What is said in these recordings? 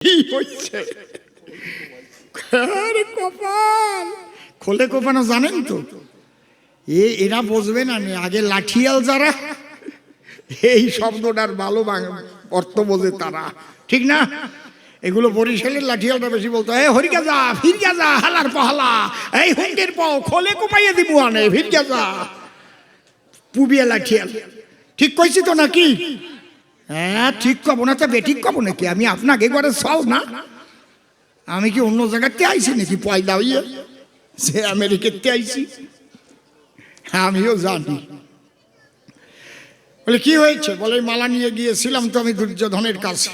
কি হচ্ছে? আরে কপাল খোলে কোপানো জানেন তো, এরা বুঝবে না। আগে লাঠিয়াল যারা এই শব্দটার ভালো অর্থ বোঝে তারা, ঠিক না? এগুলো বরিশালের লাঠিয়ালটা বেশি বলতো, এই হরিকা যা ফিরিয়া যা হালার পহালা, এই হুন্ডের পাও খোলে কোপাইয়া দিব আনে ফিরিয়া যা। পুবিয়া লাঠিয়াল ঠিক কইছি তো নাকি? হ্যাঁ ঠিক কব না তো বেঠিক কব নাকি? আমি আপনাকে ঘরে চাও না, আমি কি অন্য জায়গাতে আইছি নাকি? পয়দা হইয়া সে আমেরিকাতে আইছি, আমিও জানি। বলে কি হয়েছে? বলে মালা নিয়ে গিয়েছিলাম তো আমি দুর্যোধনের কাছে।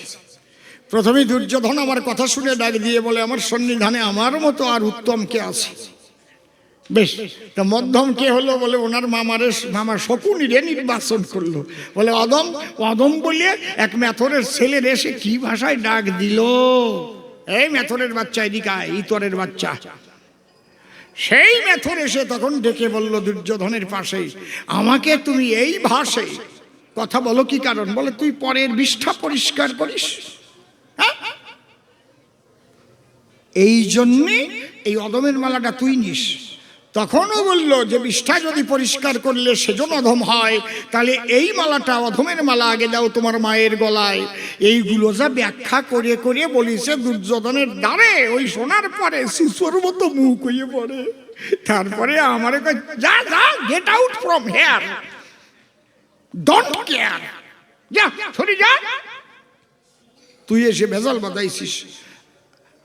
প্রথমে দুর্যোধন আমার কথা শুনে ডাক দিয়ে বলে, আমার সন্নিধানে আমার মতো আর উত্তম কে আছে? বেশ, তা মধ্যম কে হলো? বলে ওনার মামা শকুনিরে নির্বাচন করলো। বলে অদম অদম বলে এক মেথরের ছেলের এসে কি ভাষায় ডাক দিল, এই মেথরের বাচ্চা এদিকে, ইতরের বাচ্চা। সেই মেথর এসে তখন ডেকে বলল দুর্যোধনের পাশে, আমাকে তুমি এই ভাষায় কথা বলো কি কারণ? বলে তুই পরের বিষ্ঠা পরিষ্কার করিস, এই জন্যে এই অধমের মালাটা তুই নিস। তখনও বলল যে বিষ্ঠা যদি পরিষ্কার করলে সেজন অধম হয়, তাহলে এই মালাটা অধমের মালা আগে দাও তোমার মায়ের গলায়। এইগুলো যা ব্যাখ্যা করে করে বলিছে দুর্যোধনের দ্বারে, ওই শোনার পরে শিশুর মতো মুখ হয়ে পড়ে। তারপরে আমারে কয়, যা যা get out from here, don't care, যা সরে যা, তুই এসে ভেজাল বাঁধাইছিস।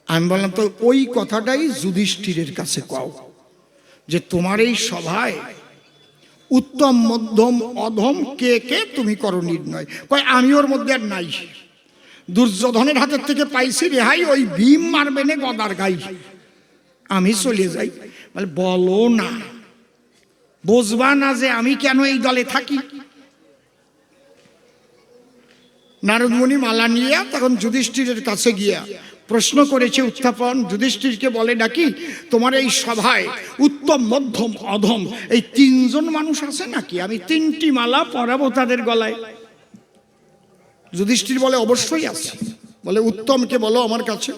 আমি বললাম তো ওই কথাটাই যুধিষ্ঠিরের কাছে কও, যে তোমার এই সভায় উত্তম মধ্যম অধম কে কে তুমি করো নির্ণয়। কয় আমি ওর মধ্যে আর নাই, দুর্যোধনের হাতের থেকে পাইছি রেহাই, ওই ভীম মারবে নে গদার গাই, আমি চলে যাই। বলে বলো না, বুঝবা না যে আমি কেন এই দলে থাকি? নারদমুনি মালা নিয়ে তখন যুধিষ্ঠিরের কাছে গিয়া প্রশ্ন করেছে উত্থাপন। যুধিষ্ঠিরকে বলে নাকি তোমার এই সভায় উত্তম মধ্যম অধম এই তিনজন মানুষ আছে নাকি? আমি তিনটি মালা পরাবো তাদের গলায়। যুধিষ্ঠির বলে অবশ্যই আছে। বলে উত্তমকে বলো আমার কাছে।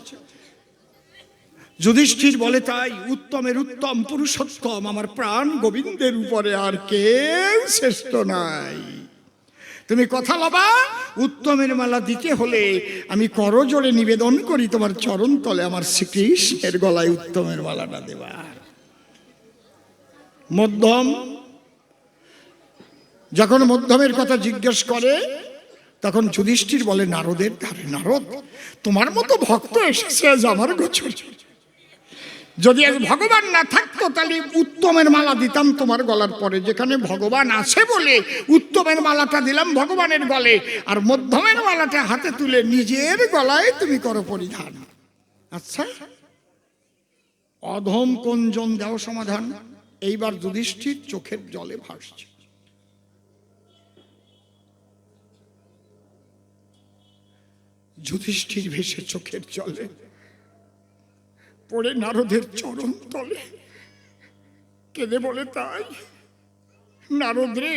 যুধিষ্ঠির বলে তাই, উত্তমের উত্তম পুরুষোত্তম আমার প্রাণ গোবিন্দের উপরে আর কেউ শ্রেষ্ঠ নাই। তুমি কথা লবা, উত্তমের মালা দিতে হলে আমি করজোড়ে নিবেদন করি তোমার চরণ তলে আমার শ্রীকৃষ্ণের গলায় উত্তমের মালাটা দেবার। মধ্যম যখন মধ্যমের কথা জিজ্ঞেস করে তখন যুধিষ্ঠির বলে নারদের ধারে, নারদ তোমার মতো ভক্ত এসেছে আজ আমার গোচরে, যদি আজ ভগবান না থাকতো তাহলে উত্তমের মালা দিতাম তোমার গলার পরে। যেখানে ভগবান আছে বলে উত্তমের মালাটা দিলাম ভগবানের গলে, আর মধ্যমের মালাটা হাতে তুলে নিজের গলায় তুমি করো পরিধান। আচ্ছা অধম কোনজন, দাও সমাধান। এইবার যুধিষ্ঠির চোখের জলে ভাসছে। যুধিষ্ঠির ভেসে চোখের জলে পড়ে নারদের চরণ তলে কেঁদে বলে, তাই নারদ রে,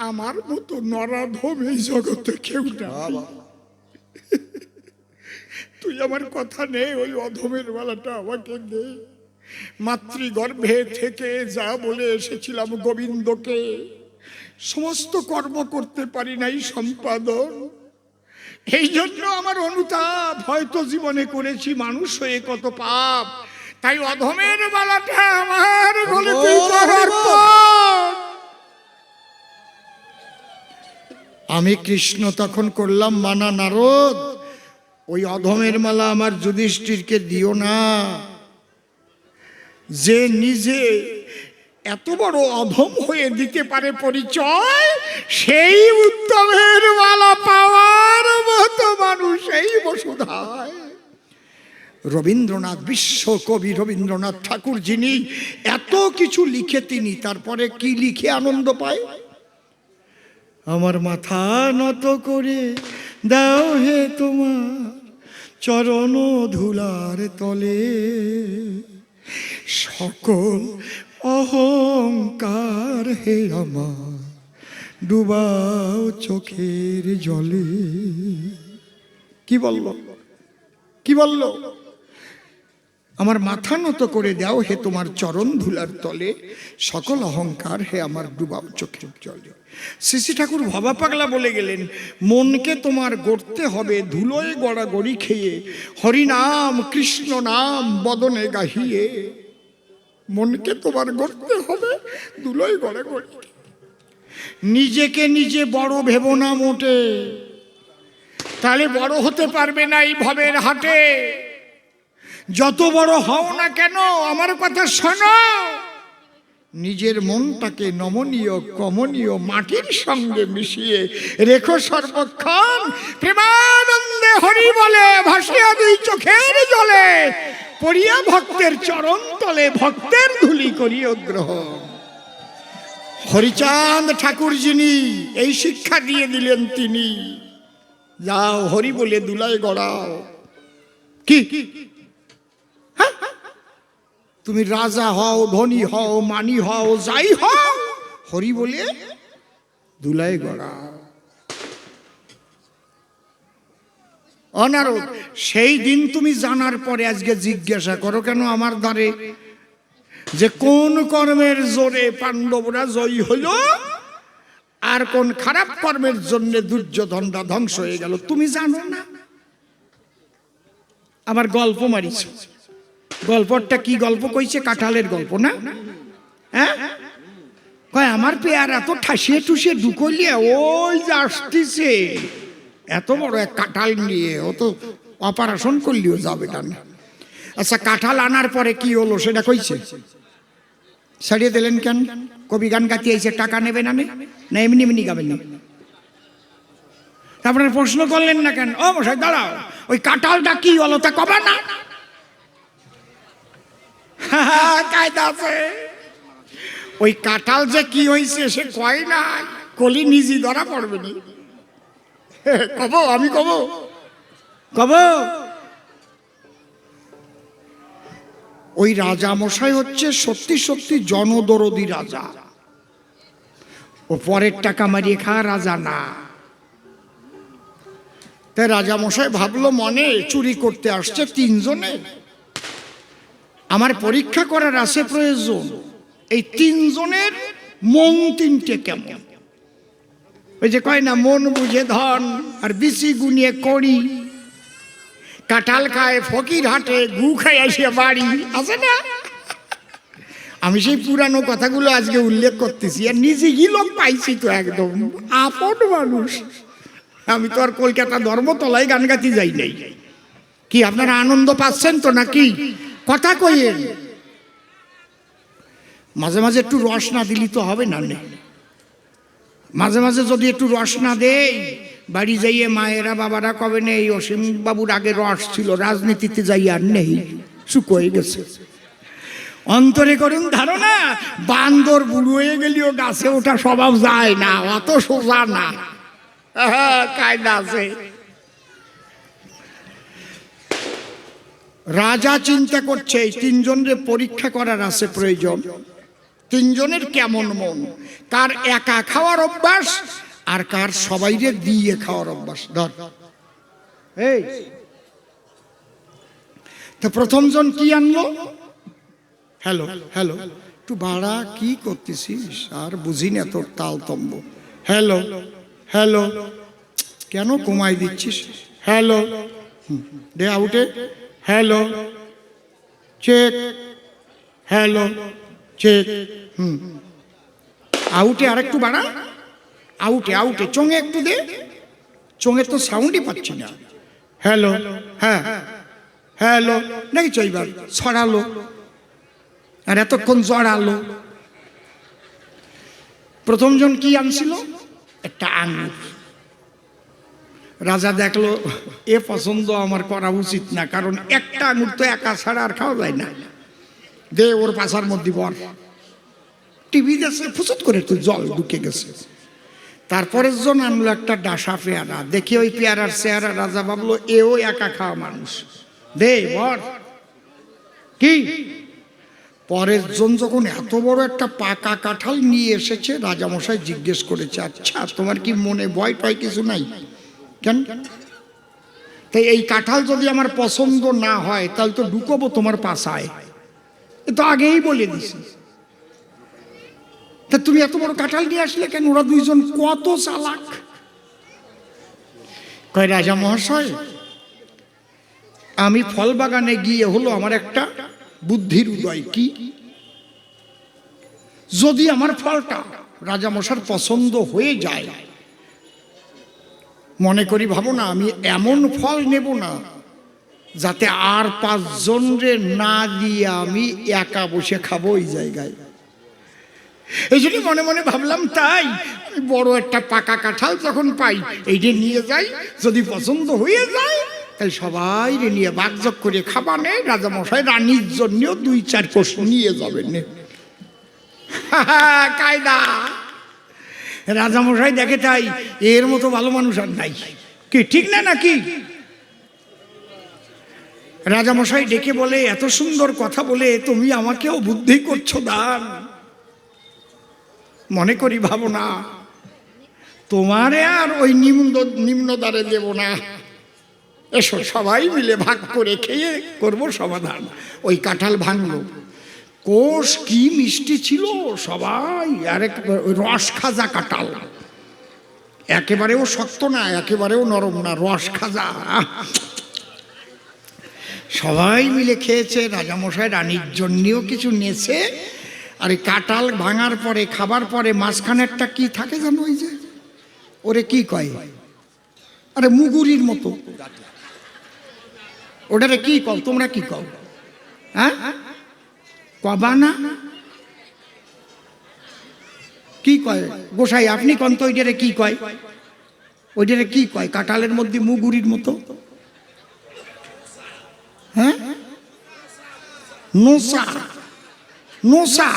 আমার মতো নরাধম এই জগতে কেউ না, তুই আমার কথা নে, ওই অধমের মালাটা আমাকে দে। মাতৃগর্ভে থেকে যা বলে এসেছিলাম গোবিন্দকে, সমস্ত কর্ম করতে পারি নাই সম্পাদন। এই জন্য আমার অনুতাপ, হয়তো জীবনে করেছি মানুষ হয়ে কত পাপ, তাই অধমের মালাটা আমার গলাতে পরার পর আমি কৃষ্ণ তখন করলাম মানা, নারদ ওই অধমের মালা আমার যুধিষ্ঠিরকে দিও না। যে নিজে এত বড় অধম হয়ে দিতে পারে পরিচয়, সেই উত্তমের মালা পাওয়ার মতো মানুষ এই বসুধায়। রবীন্দ্রনাথ, বিশ্বকবি রবীন্দ্রনাথ ঠাকুর, যিনি এত কিছু লিখে তিনি তারপরে কি লিখে আনন্দ পায়? আমার মাথা নত করে দাও হে তোমার চরণ ধুলার তলে, সকল অহংকার হে আমার ডুবাও চোখের জলে। কি বলবো? কি বলল? আমার মাথা নত করে দাও হে তোমার চরণ ধুলার তলে, সকল অহংকার হে আমার ডুবাও চোখের জলে। শ্রী ঠাকুর ভবা পাগলা বলে গেলেন, মনকে তোমার গড়তে হবে ধুলোয় গড়াগড়ি খেয়ে, হরিনাম কৃষ্ণ নাম বদনে গাহিয়ে। মনকে তোমার গড়তে হবে ধুলোয় গড়াগড়ি। নিজেকে নিজে বড় ভেবো না মোটে, তাহলে বড় হতে পারবে না এই ভবের হাটে। যত বড় হও না কেন আমার কথা শোনো, নিজের মনটাকে নমনীয় কমনীয় মাটির সঙ্গে মিশিয়ে রেখো সর্বক্ষণ প্রেমানন্দে হরি বলে ভাসিয়া দুই চোখের জলে, পড়িয়া ভক্তের চরণ তলে ভক্তের ধুলি করিও গ্রহণ। হরিচাঁদ ঠাকুর যিনি এই শিক্ষা দিয়ে দিলেন তিনি, যাও হরি বলে দুলায় গড়াও। কি তুমি রাজা হও, ধনী হও, মানি হও, যাই হও, হরি বলে দুলায় গড়াও। অনারদ, সেই দিন তুমি জানার পরে আজকে জিজ্ঞাসা করো কেন আমার দ্বারে যে কোন কর্মের জোরে পাণ্ডবরা জয়ী হলো আর কোন খারাপ কর্মের জন্য দুর্যোধনরা ধ্বংস হয়ে গেল, তুমি জানো না? আবার গল্প মারিছ। গল্পটা কি গল্প কইছে? কাঁঠালের গল্প না? হ্যাঁ, কয় আমার পেয়ারা তো ঠাসিয়ে টুসিয়ে ঢুকলিয়ে ওই যে আসতেছে এত বড় এক কাঁঠাল নিয়ে, ও তো অপারেশন করলেও যাবে না। আচ্ছা, কাঁঠাল আনার পরে কি হলো সেটা কইছে? ছাড়িয়ে দিলেন কেন? কবি গান গাতি আইছে, টাকা নেবে না না এমনি এমনি গাবেন না? তারপরে প্রশ্ন করলেন না কেন? ও মশাই দাঁড়াও, ওই কাঁঠালটা কি হলো তা কবা না? কায়দা আছে। ওই কাঁঠাল যে কি হয়েছে সে কয় না, কলি নিজে ধরা পড়বে না। কব আমি কব কব ওই রাজা মশাই হচ্ছে সত্যি সত্যি জনদরদি রাজা, ও পরের টাকা মারিয়ে খাওয়া রাজা না। তাই রাজা মশাই ভাবলো মনে চুরি করতে আসছে তিনজনে, আমার পরীক্ষা করার আছে প্রয়োজন এই তিনজনের মন তিনটে কেমন। ওই যে কয় না, মন বুঝে ধন আর বিসি গুনিয়ে করি, কাঁঠাল খায় ফকির হাটে গু খাই আসিয়া বাড়ি, আছে না? আমি সেই পুরানো কথাগুলো আজকে উল্লেখ করতেছি, আর নিজে লোক পাইছি তো একদম আপন মানুষ। আমি তো আর কলকাতা ধর্মতলায় গান গাতি যাই নাই। কি আপনারা আনন্দ পাচ্ছেন তো নাকি? কথা কইেন। মাঝে মাঝে একটু রস না দিলি তো হবে না। মাঝে মাঝে যদি একটু রস না দেই, বাড়ি যাইয়ে মায়েরা বাবারা কবে নেই অসীম বাবুর আগে রস ছিল, রাজনীতিতে যাই আর নেই, শুকোয় গেছে। অন্তরে করুন ধারণা, বান্দর বুড়ো হয়ে গেলেও গাছে ওঠা স্বভাব যায় না, অত সোজা না, কায়দা আছে। রাজা চিন্তা করছে এই তিনজনের পরীক্ষা করার আছে প্রয়োজন, তিনজনের কেমন মন, কার একা খাওয়ার অভ্যাস আর কার সবাইরে দিয়ে খাওয়ার অভ্যাস। ধর এই তো প্রথম জন কি আনলো? হ্যালো হ্যালো, একটু বাড়া, কি করতেছিস আর বুঝি না তোর তাল তম্ব। হ্যালো হ্যালো, কেন কমাই দিচ্ছিস? হ্যালো দে আউটে, হ্যালো চেক, হ্যালো চেক, আউটে আর একটু বাড়া, আউটে আউটে, চোঙে একটু দে, চোঙে তো সাউন্ডই পাচ্ছি না। হ্যালো, হ্যাঁ হ্যালো, নাকি চাইবার ছড়ালো আর এতক্ষণ জড়ালো। প্রথম জন কি আনছিল? একটা আঙুর। রাজা দেখলো এ পছন্দ আমার করা উচিত না, কারণ একটা আঙুর তো একা ছাড়া আর খাওয়া যায় না, দে ওর পাশার মধ্যে বর। টিভি গেছে, ফুসুত করে একটু জল ঢুকে গেছে। তারপরের জন আনলো একটা ডাসা পেয়ারা, দেখি ওই পেয়ারার চেহারা রাজা ভাবলো এও একা খাওয়া মানুষ, দে বর। কি পরের জন যখন এত বড় একটা পাকা কাঁঠাল নিয়ে এসেছে, রাজামশাই জিজ্ঞেস করেছে, আচ্ছা তোমার কি মনে ভয় টয় কিছু নাই? কেন? তাই এই কাঁঠাল যদি আমার পছন্দ না হয় তাহলে তো ঢুকবো তোমার পাশায়, এ তো আগেই বলে দিছি। তা তুমি এত বড় কাঁঠাল নিয়ে আসলে কেন? ওরা দুইজন কত চালাক। কয় রাজা মহাশয়, আমি ফল বাগানে গিয়ে হলো আমার একটা বুদ্ধির উদয়। কি? যদি আমার ফলটা রাজামশার পছন্দ হয়ে যায়, মনে করি ভাবো না আমি এমন ফল নেব না যাতে আর 5 জনরে না দিয়ে আমি একা বসে খাবো ওই জায়গায়। এই জন্য মনে মনে ভাবলাম তাই আমি বড় একটা পাকা কাঁঠাল যখন পাই এইটা নিয়ে যাই, যদি পছন্দ হয়ে যায় তাহলে সবাই নিয়ে বাগজগ করে খাবা নেই, রাজামশাই রানীর জন্যও 2-4 কোষ নিয়ে যাবেন। কায়দা। রাজামশাই দেখে তাই এর মতো ভালো মানুষ আর নাই। কি ঠিক না নাকি? রাজামশাই ডেকে বলে, এত সুন্দর কথা বলে তুমি আমাকেও বুদ্ধি করছো দান। মনে করি ভাবো না তোমারে আর ওই নিম্ন দ্বারে দেব না, এসো সবাই মিলে ভাগ করে খেয়ে করব সমাধান। ওই কাঁঠাল ভাঙলো, কোষ কি মিষ্টি ছিল, সবাই আরেক রস খাজা কাঁঠাল, একেবারেও শক্ত না একেবারেও নরম না, রস খাজা। সবাই মিলে খেয়েছে, রাজামশাই রানীর জন্যও কিছু নিয়েছে। আর এই কাঁঠাল ভাঙার পরে খাবার পরে মাঝখানেরটা কি থাকে জানো? ওই যে ওরে কি কয়, আরে মুগুরির মতো, ওটারে কি কও তোমরা? কি কও? হ্যাঁ কবা না? কি কয় গোসাই আপনি কন তো ওইটারে কি কয়? ওইটারে কি কয় কাঁঠালের মধ্যে মুগুরির মতো? হ্যাঁ নোসা। নোসা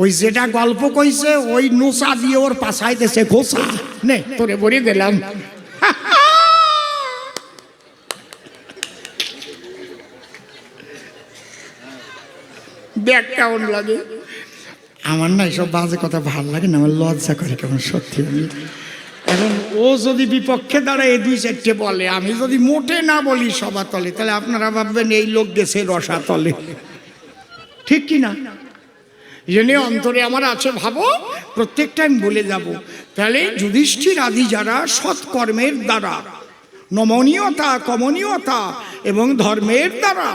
ওই যেটা গল্প কইছে ওই নোসা দিয়ে ওর পাশাইতেছে ঘোষা। নে তোরে বলে দিলাম। দেখ কেমন লাগে। আমার না এসব বাজে কথা ভাল লাগে না, আমার লজ্জা করে কেমন সত্যি। আমি এখন ও যদি বিপক্ষে দাঁড়ায় 2-4টে বলে, আমি যদি মোটে না বলি সবা তলে, তাহলে আপনারা ভাববেন এই লোক গেছে রসা তলে। ঠিক কি না? জেনে অন্তরে আমার আছে, ভাবো প্রত্যেকটা আমি বলে যাব। তাহলে যুধিষ্ঠির আদি যারা সৎকর্মের দ্বারা, নমনীয়তা কমনীয়তা এবং ধর্মের দ্বারা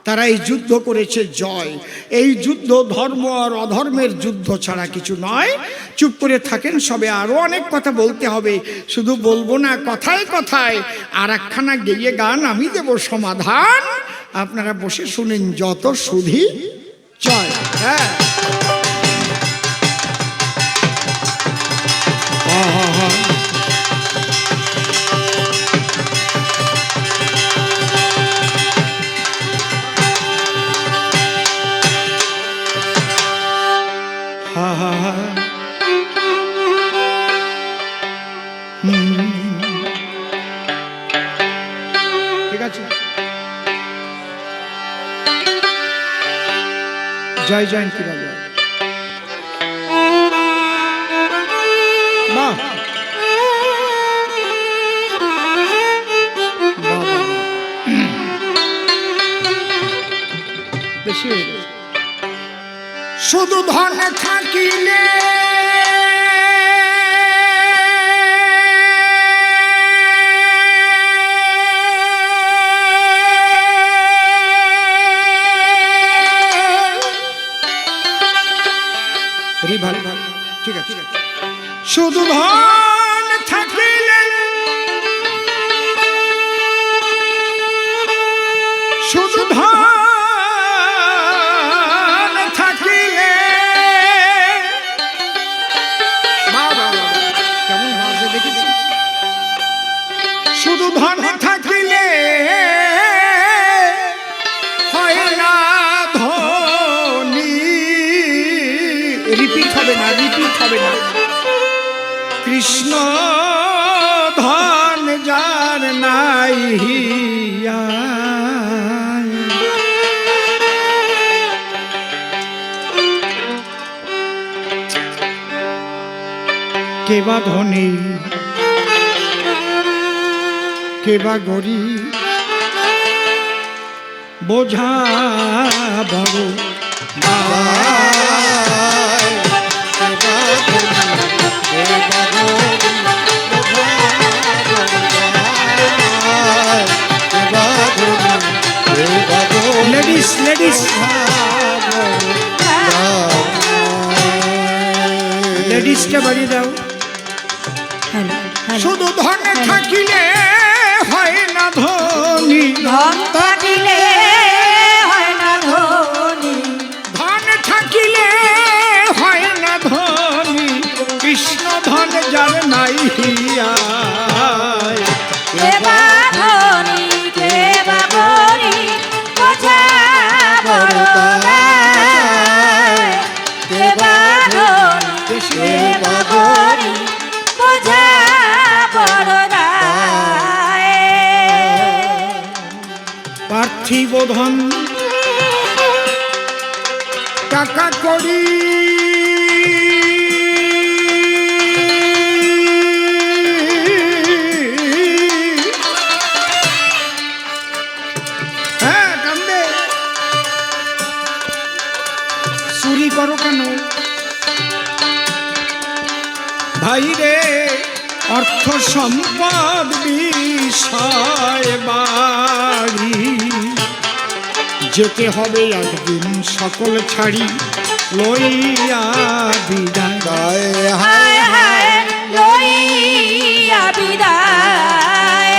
তারা এই যুদ্ধ করেছে জয়। এই যুদ্ধ ধর্ম আর অধর্মের যুদ্ধ ছাড়া কিছু নয়। চুপ করে থাকেন, সবে আরো অনেক কথা বলতে হবে, শুধু বলবো না কথায় কথায়। আর একখানা গেয়ে গান আমি দেব সমাধান, আপনারা বসে শুনেন যত সুধি জয়। হ্যাঁ ঠিক আছে। জয় জয়ন্তী বাবা। বাহ বেশি হয়ে গেছে। শুধু ধন থাকিলে ভালো ভালো ঠিক আছে। শুধু ধন থাকিলে, শুধু ধন থাকিলে, কেমন ভাবছে দেখেছি। শুধু ধন থাকিলে হয় না ধনী। রিপিট হবে না, রিপিট হবে না। কৃষ্ণ ধন যার নাই কেবা ধনী। কে বা গরিব বোঝা বড় লেডিস লেডিস লেডিসটা বাড়ি দাও। শুধু ধন থাকিলে হয় না ধনী, ধন থাকিলে হয় না ধনী, ধন থাকিলে হয় না ধনী, কৃষ্ণ ধন যার নাই হিয়ায়। কে বা ধনী কে বা গরিব বোঝা বড় দায়। কে বা ধনী কে বা গরিব বোঝা বড় দায়। পার্থিব ধন টাকা করি চুরি করো কেন ভাই রে? অর্থ সম্পদ বিষয় বাড়ি, যেতে হবে একদিন সকল ছাড়ি, লইয়া বিদায়। হায় হায় লইয়া বিদায়।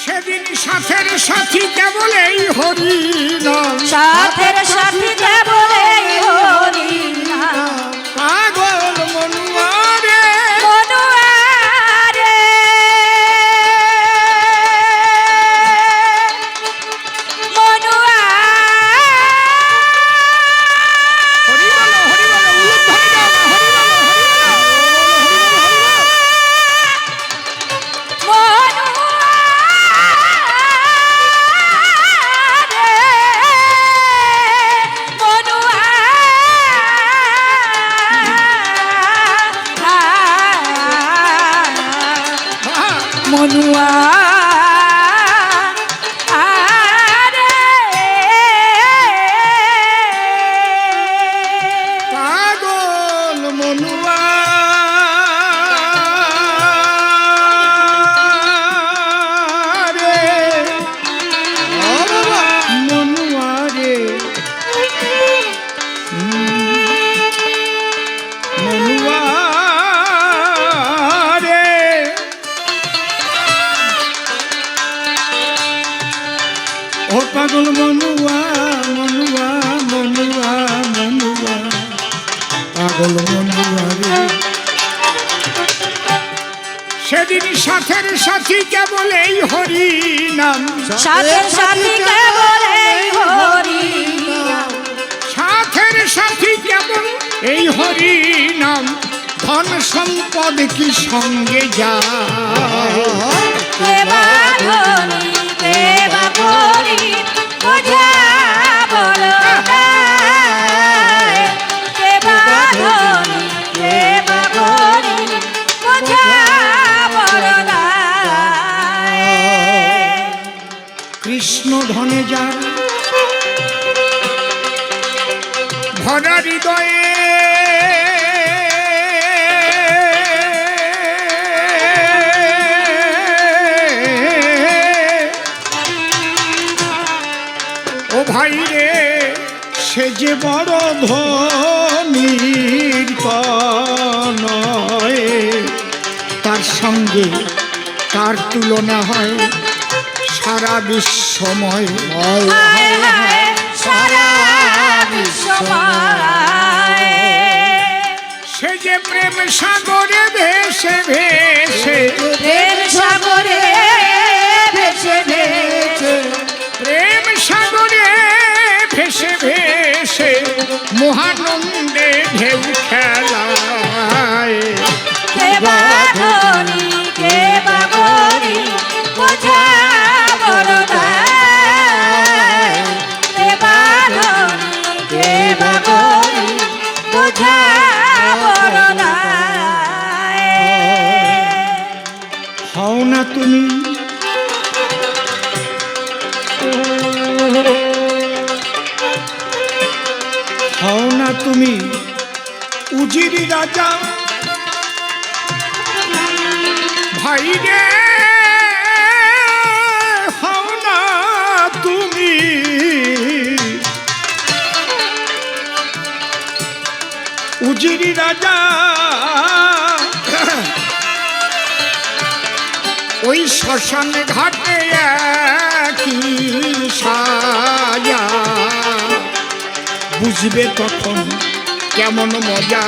সেদিন সাথের সাথী কেবল এই হরি নাম, সাথের সাথী কেবল এই হরি নাম। পাগল মনুয়া রে মনুয়া রে, মনুয়া। হরি বলো, হরি বলো, উলুধ্বনি দাও না, হরি বলো, হরি বলো, মনুয়া পাগল মনুয়া রে, মনুয়া রে, মনুয়া রে। ও পাগল মনুয়া, মনুয়া, মনুয়া, মনুয়া, পাগল মনুয়া রে। সেদিন সাথের সাথী কেবল এই হরি নাম, সাথের সাথী কেবল এই হরি নাম। সাথের সাথী কেবল এই হরি নাম, ধন সম্পদ কি সঙ্গে যায়। কে বা ধনী কে বা গরিব বোঝা বড় দায়। কে বা ধনী কে বা গরিব বোঝা বড় দায়। কৃষ্ণ ধনে যার ভরা হৃদয়ে, ও ভাই রে, সে যে বড় ধনীর নয়, তার সঙ্গে তার তুলনা হয় সারা বিশ্বময়। হায় হায় সারা বিশ্বময়। সে যে প্রেম সাগরে ভেসে ভেসে, প্রেম সাগরে ভেসে ভেসে, প্রেম সাগরে ভেসে ভেসে মহানন্দে ঢেউ খেলায়। কে বা ধনী কে বা গরিব বোঝা বড় দায়। কে বা ধনী কে বা গরিব বোঝা বড় দায়। হও না তুমি উজিরি রাজা ভাই রে হও না তুমি, উজিরি রাজা ওই শ্মশান ঘাটে কি সাজা, বুঝবে তখন কেমন মজা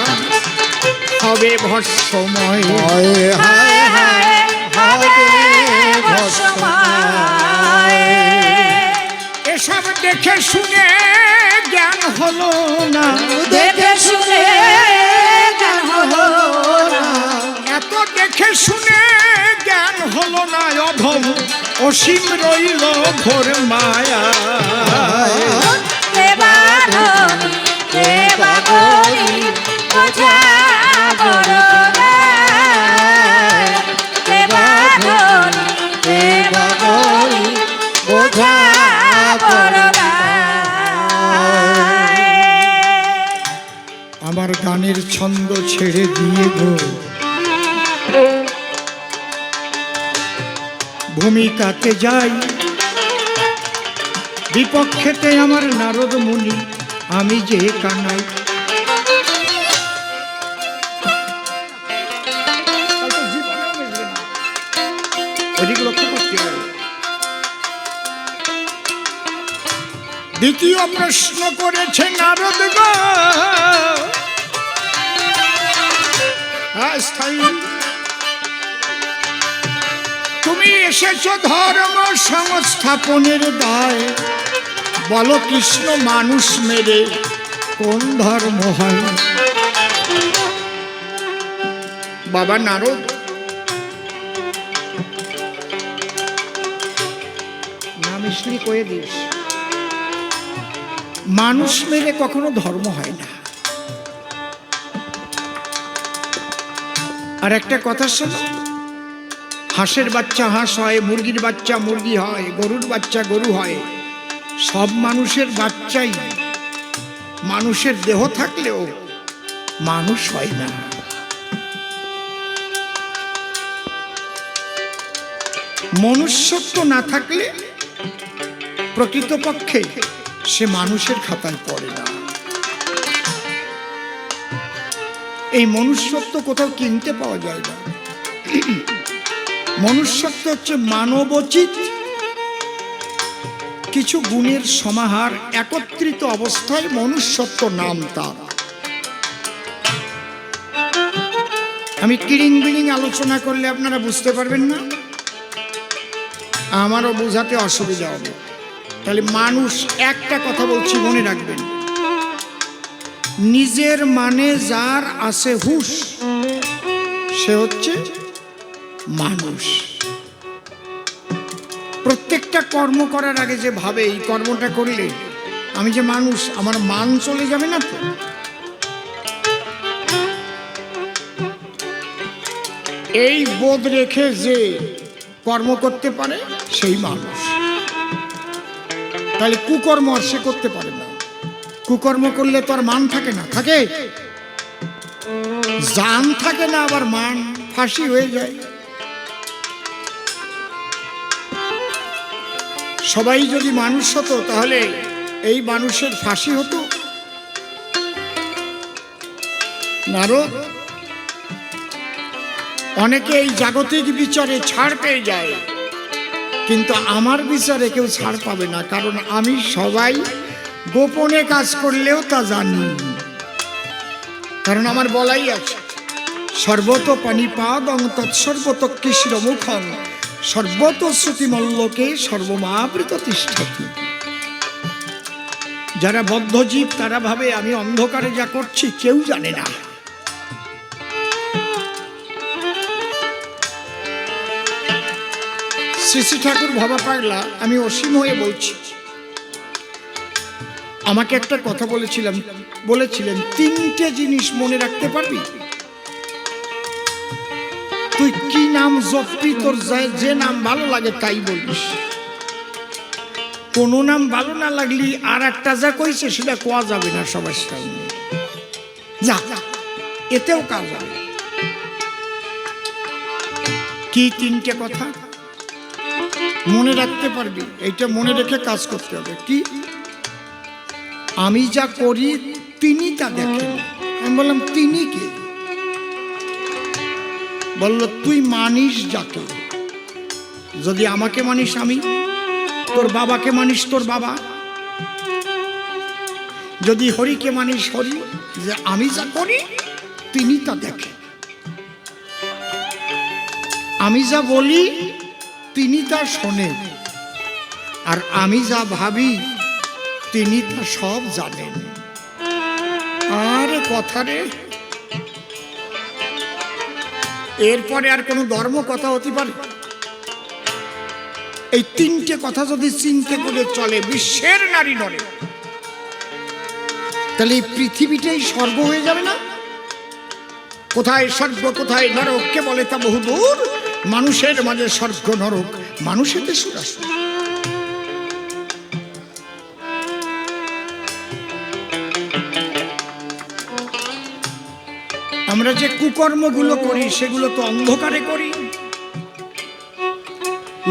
হবে ভস্মময়। হায় হায় হবে ভস্মময়। এসব দেখে শুনে জ্ঞান হলো না, দেখে শুনে জ্ঞান হলো না, এত দেখে শুনে জ্ঞান হলো না, অধম অসীম রইল ঘোর মায়া। দেবা ধনী দেবা গরিব বোঝা বড় দায়। দেবা ধনী দেবা গরিব বোঝা বড় দায়। আমার গানের ছন্দ ছেড়ে দিয়ে গো ভূমিকাতে যাই, বিপক্ষেতে আমার নারদ মুনি, আমি যে কানাই। দ্বিতীয় প্রশ্ন করেছে নারদ গো, তুমি এসেছো ধর্ম সংস্থাপনের দায়, বলো কৃষ্ণ মানুষ মেরে কোন ধর্ম হয়? বাবা নারদ, নাম শ্রী কয়ে দিস, মানুষ মেরে কখনো ধর্ম হয় না। আর একটা কথা শোনো, হাঁসের বাচ্চা হাঁস হয়, মুরগির বাচ্চা মুরগি হয়, গরুর বাচ্চা গরু হয়, সব মানুষের বাচ্চাই মানুষের দেহ থাকলেও মানুষ হয় না। মনুষ্যত্ব না থাকলে প্রকৃতপক্ষে সে মানুষের খাতায় পড়ে না। এই মনুষ্যত্ব কোথাও কিনতে পাওয়া যায় না। মনুষ্যত্ব হচ্ছে মানবোচিত কিছু গুণের সমাহার, একত্রিত অবস্থায় মনুষ্যত্ব নাম তার। আমি কিরিং বিরিং আলোচনা করলে আপনারা বুঝতে পারবেন না, আমারও বোঝাতে অসুবিধা হবে। তাহলে মানুষ, একটা কথা বলছি মনে রাখবেন, নিজের মানে যার আছে হুঁশ সে হচ্ছে মানুষ। প্রত্যেকটা কর্ম করার আগে যে ভাবে এই কর্মটা করলে আমি যে মানুষ, আমার মান চলে যাবে না তো? এই বোধ রেখে যে কর্ম করতে পারে সেই মানুষ। তাহলে কুকর্ম আর সে করতে পারে না। কুকর্ম করলে তো আর মান থাকে না, থাকে জান থাকে না, আবার মান ফাঁসি হয়ে যায়। সবাই যদি মানুষ হতো তাহলে এই মানুষের ফাঁসি হতো। নারদ, অনেকে এই জাগতিক বিচারে ছাড় পেয়ে যায়, কিন্তু আমার বিচারে কেউ ছাড় পাবে না, কারণ আমি সবাই গোপনে কাজ করলেও তা জানি। কারণ আমার বলাই আছে, সর্বত পানিপাদং তৎসর্বত কৃষ্ণ মুখং সর্বত শ্রুতি মল্লকে সর্বমাবৃত তিষ্ঠতি। যারা বদ্ধজীব তারা ভাবে আমি অন্ধকারে যা করছি কেউ জানে না। শ্রী শ্রী ঠাকুর ভবা পাগলা, আমি অসীম হয়ে বলছি, আমাকে একটা কথা বলেছিলেন, তিনটে জিনিস মনে রাখতে পারবি? তুই কি নাম জপবি, তোর যে নাম ভালো লাগে তাই বলিস। কোনো নাম ভালো না লাগলি আর একটা যা কইছে সেটা কোয়া যাবে না সবার সামনে। যা এতেও কাজ হবে। কি তিনটে কথা মনে রাখতে পারবি, এইটা মনে রেখে কাজ করতে হবে। কি? আমি যা করি তিনি তা দেখেন। আমি বললাম তিনি কে? বলল তুই মানিস যাকে, যদি আমাকে মানিস আমি, তোর বাবাকে মানিস তোর বাবা, যদি হরিকে মানিস হরি, যে আমি যা করি তিনি তা দেখে, আমি যা বলি তিনি তা শোনেন, আর আমি যা ভাবি তিনি তা সব জানেন। আরে কথা রে, এরপরে আর কোনো ধর্ম কথা হতে পারে? এই তিনটে কথা যদি চিনতে করে চলে বিশ্বের নারী নরে, তাহলে এই পৃথিবীটাই স্বর্গ হয়ে যাবে না? কোথায় স্বর্গ কোথায় নরক কে বলে তা বহুদূর, মানুষের মাঝে স্বর্গ নরক, মানুষেতে সুরাসুর। আমরা যে কুকর্মগুলো করি সেগুলো তো অন্ধকারে করি,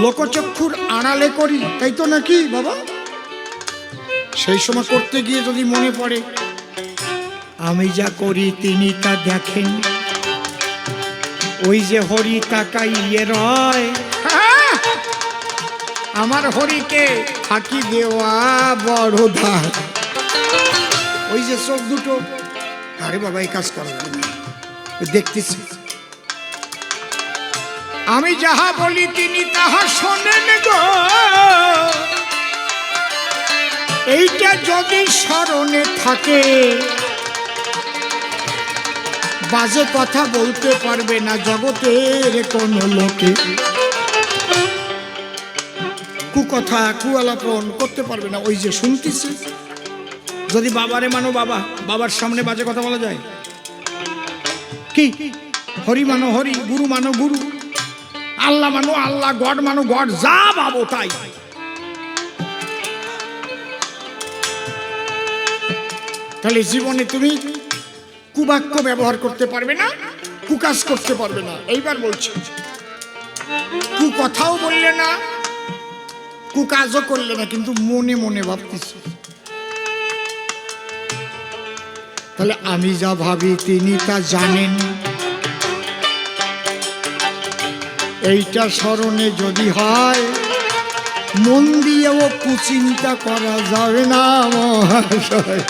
লোকচক্ষুর আড়ালে করি, তাই তো নাকি বাবা? সেই সময় করতে গিয়ে যদি মনে পড়ে আমি যা করি তিনি তা দেখেন, ওই যে হরি তাকাইয়ে রয়, আমার হরিকে ফাঁকি দেওয়া বড় ধার। ওই যে চোখ দুটো, আরে বাবা এই কাজ করা যাবে না, দেখতেছি। আমি যাহা বলি তিনি তাহা শোনেন গো, এইটা যদি স্মরণে থাকে বাজে কথা বলতে পারবে না জগতের কোন লোকে, কুকথা কুয়ালাপন করতে পারবে না। ওই যে শুনতেছি, যদি বাবারে মানো বাবা, বাবার সামনে বাজে কথা বলা যায়? কি? হরি মানো হরি, গুরু মানো গুরু, আল্লাহ মানো আল্লাহ, গড মানো গড, যা ভাবো তাই। তাহলে জীবনে তুমি কুবাক্য ব্যবহার করতে পারবে না, কুকাজ করতে পারবে না। এইবার বলছি, কুকথাও বললে না, কুকাজও করলে না, কিন্তু মনে মনে ভাবতেছ। তাহলে আমি যা ভাবি তিনি তা জানেন, এইটা স্মরণে যদি হয় মন দিয়েও কুচিন্তা করা যাবে না মহাশয়।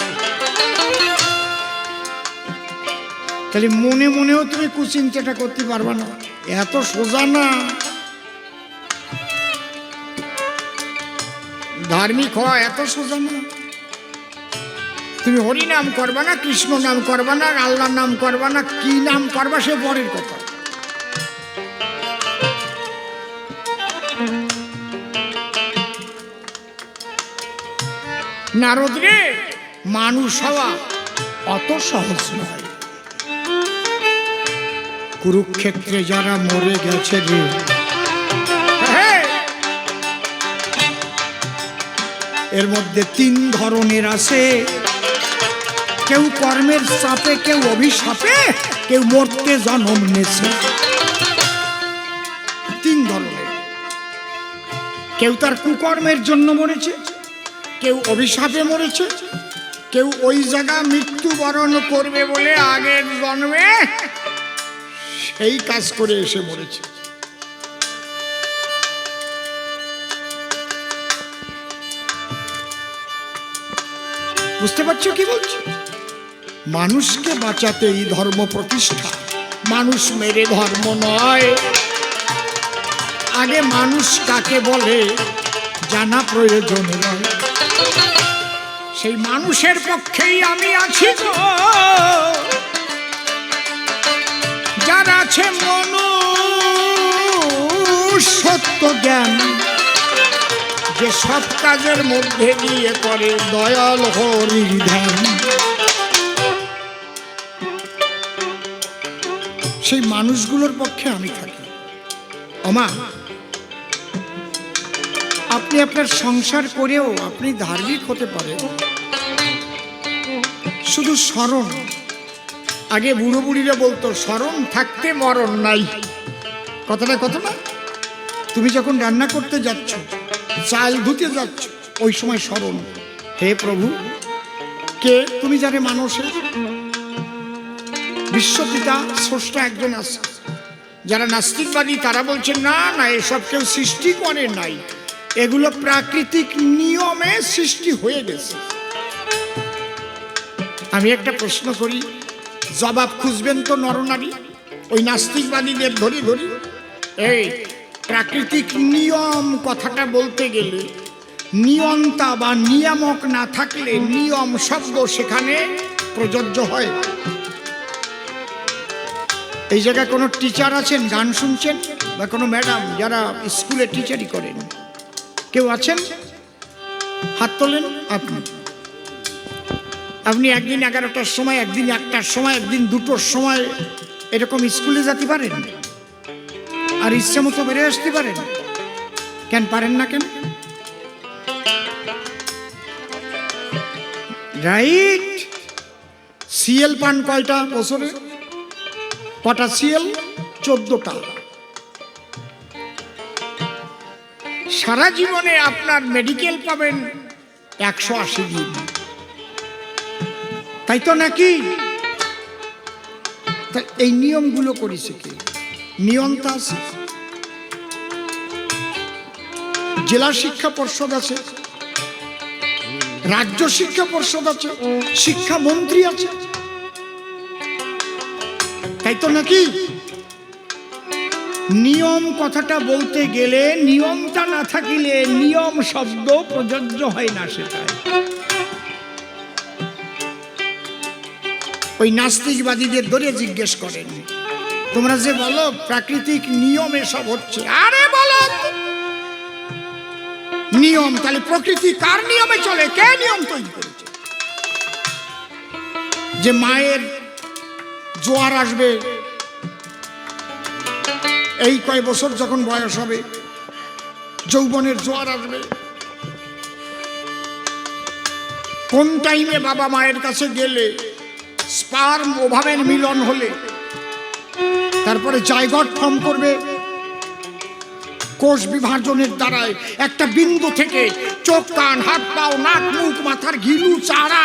তাহলে মনে মনেও তুমি কুচিন্তাটা করতে পারবা না, এত সোজা না। ধার্মিক হওয়া এত সোজা না। তুমি হরি নাম করবা না, কৃষ্ণ নাম করবা না, আল্লাহর নাম করবা না, কি নাম করবা সে পরের কথা। নারদ রে, মানুষ হওয়া অত সহজ নয়। কুরুক্ষেত্রে যারা মরে গেছে রে, এর মধ্যে তিন ধরনের আছে, কেউ কর্মের চাপে, কেউ অভিশাপে, কেউ মরতে জন্ম নিয়েছে। তিন ধরনের। কেউ তার কুকর্মের জন্য মরেছে, কেউ অভিশাপে মরেছে, কেউ ওই জায়গা মৃত্যুবরণ করবে বলে আগের জন্মে সেই কাজ করে এসে মরেছে। বুঝতে পারছো কি বলছি? মানুষকে বাঁচাতে এই ধর্ম প্রতিষ্ঠা, মানুষ মেরে ধর্ম নয়। আগে মানুষ কাকে বলে জানা প্রয়োজন নয়। সেই মানুষের পক্ষেই আমি আছি গো, যার আছে মনুষ্যত্ব জ্ঞান, যে সব কাজের মধ্যে দিয়ে করে দয়াল হরির ধ্যান। সেই মানুষগুলোর পক্ষে আমি থাকি। ওমা, আপনি আপনার সংসার করেও আপনি ধার্মিক হতে পারেন, শুধু স্মরণ আগে বুড়ো বুড়িরা বলতো স্মরণ থাকতে মরণ নাই। কথাটা কত না? তুমি যখন রান্না করতে যাচ্ছ, চাল ধুতে যাচ্ছ, ওই সময় স্মরণ, হে প্রভু কে তুমি জানে মানুষের বিশ্বপিতা স্রষ্টা একজন আছে। যারা নাস্তিকবাদী তারা বলছেন না না, এসব কেউ সৃষ্টি করে নাই, এগুলো প্রাকৃতিক নিয়মে সৃষ্টি হয়ে গেছে। আমি একটা প্রশ্ন করি, জবাব খুঁজবেন তো নরনারী? ওই নাস্তিকবাদীদের ধরি ধরি, এই প্রাকৃতিক নিয়ম কথাটা বলতে গেলে নিয়ন্তা বা নিয়ামক না থাকলে নিয়ম শব্দ সেখানে প্রযোজ্য হয়। এই জায়গায় কোনো টিচার আছেন গান শুনছেন, বা কোনো ম্যাডাম যারা স্কুলে টিচারই করেন, কেউ আছেন? হাত তোলেন। আপনি একদিন 11টার সময়, একদিন 1টার সময়, একদিন 2টোর সময় এরকম স্কুলে যেতে পারেন আর ইচ্ছে মতো বেড়ে আসতে পারেন? কেন পারেন না কেন? রাইট। সিএল পান কয়টা বছরে? কটা সিএল? 14টা। সারা জীবনে আপনার মেডিকেল পাবেন 180 দিন, তাই তো নাকি? এই নিয়মগুলো করেছে কে? নিয়ন্তা আছে, জেলা শিক্ষা পর্ষদ আছে, রাজ্য শিক্ষা পর্ষদ আছে, শিক্ষামন্ত্রী আছে, তাই তো নাকি? নিয়ম কথাটা বলতে গেলে নিয়মটা না থাকিলে নিয়ম শব্দ প্রযোজ্য হয় না সেটাই। ওই নাস্তিকবাদীদের ধরে জিজ্ঞেস করেন, তোমরা যে বলো প্রাকৃতিক নিয়মে সব হচ্ছে, আরে বলো নিয়ম, তাহলে প্রকৃতি কার নিয়মে চলে? কে নিয়ম তৈরি করেছে? যে মায়ের জোয়ার আসবে এই কয় বছর যখন বয়স হবে, যৌবনের জোয়ার আসবে, কোন টাইমে বাবা মায়ের কাছে গেলে স্পার্ম ওভাবের মিলন হলে তারপরে জাইগট ফর্ম করবে, কোষ বিভাজনের দ্বারায় একটা বিন্দু থেকে চোখ, কান, হাত, পাও, নাক, মুখ, মাথার ঘিলু, চারা,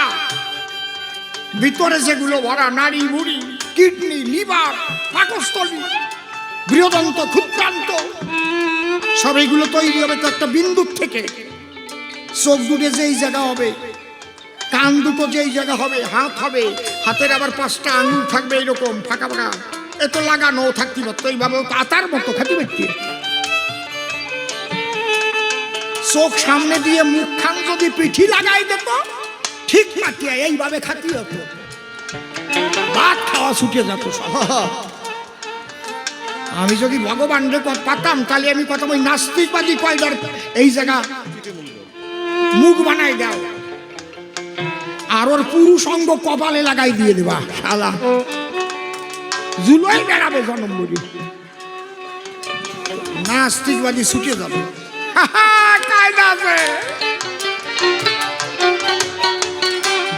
ভিতরে যেগুলো ভরা নাড়ি বুড়ি, কিডনি, লিভার, পাকস্থলী, বৃহদন্ত, ক্ষুদ্রান্ত, সব এগুলো তৈরি হবে তো একটা বিন্দু থেকে। চোখ দুটো যেই জায়গা হবে, কান দুটো যেই জায়গা হবে, হাত হবে, হাতের আবার 5টা আঙুল থাকবে এরকম ফাঁকা ফাঁকা, এত লাগানো থাকতে পারতো, এইভাবে আতার মতো খাতি পারতি। চোখ সামনে দিয়ে মুখখান যদি পিঠি লাগাই দিত ঠিক পাঠিয়ে এইভাবে খাতি হতো, ভাত খাওয়া ছুটে যেত সব। আমি যদি ভগবান রে পাতাম তাহলে আমি কত ওই নাস্তিকবাদী কয়দার এই জায়গা মুখ বানাই দাও আর ওর পুরুষ অঙ্গ কপালে লাগাই দিয়ে দেবা, শালা জুলাই বেড়াবে জন্মবুড়ি, নাস্তিকবাদী ছুটে যাবে। কায়দা আছে,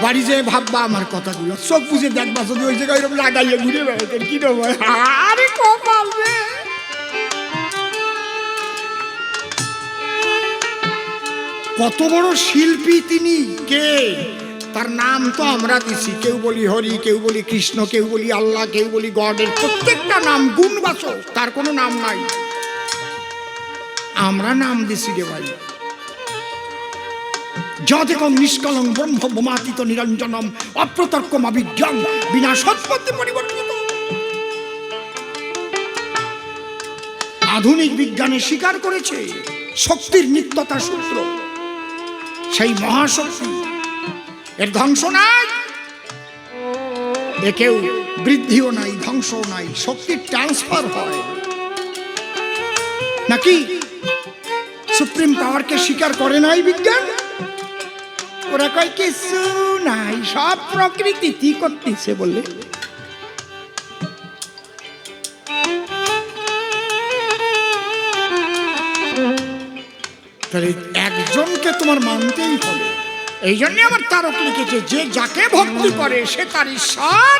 বাড়ি যেয়ে ভাববা আমার কথাগুলো, চোখ বুঝে দেখবা যদি ওই জায়গায় এরকম লাগাইয়ে ঘুরে বেড়াতেন কি রকম। আরে কপাল রে, কত বড় শিল্পী তিনি, কে তার নাম তো আমরা দিছি, কেউ বলি হরি, কেউ বলি কৃষ্ণ, কেউ বলি আল্লাহ, কেউ বলি গডের, প্রত্যেকটা নাম গুণবাচক, তার কোনো নাম নাই, আমরা নাম দিছি রে ভাই। যদেকং নিষ্কলং ব্রহ্ম বোমাতীত নিরঞ্জনম অপ্রতর্কম অবিজ্ঞান বিনা সৎপথে পরিবর্তিত। আধুনিক বিজ্ঞানে স্বীকার করেছে শক্তির নিত্যতা সূত্র, সেই মহাশক্তি, এর ধ্বংস নাই, একেও বৃদ্ধিও নাই, ধ্বংসও নাই, শক্তির ট্রান্সফার হয় নাকি? সুপ্রিম পাওয়ারকে স্বীকার করে নাই বিজ্ঞান, ওরা কয় কিছু নাই, সব প্রকৃতি করতেছে বলে। তাহলে একজনকে তোমার মানতেই হবে। এই জন্য আমার তারক লিখেছে, যে যাকে ভক্তি করে সে তার ঈশ্বর,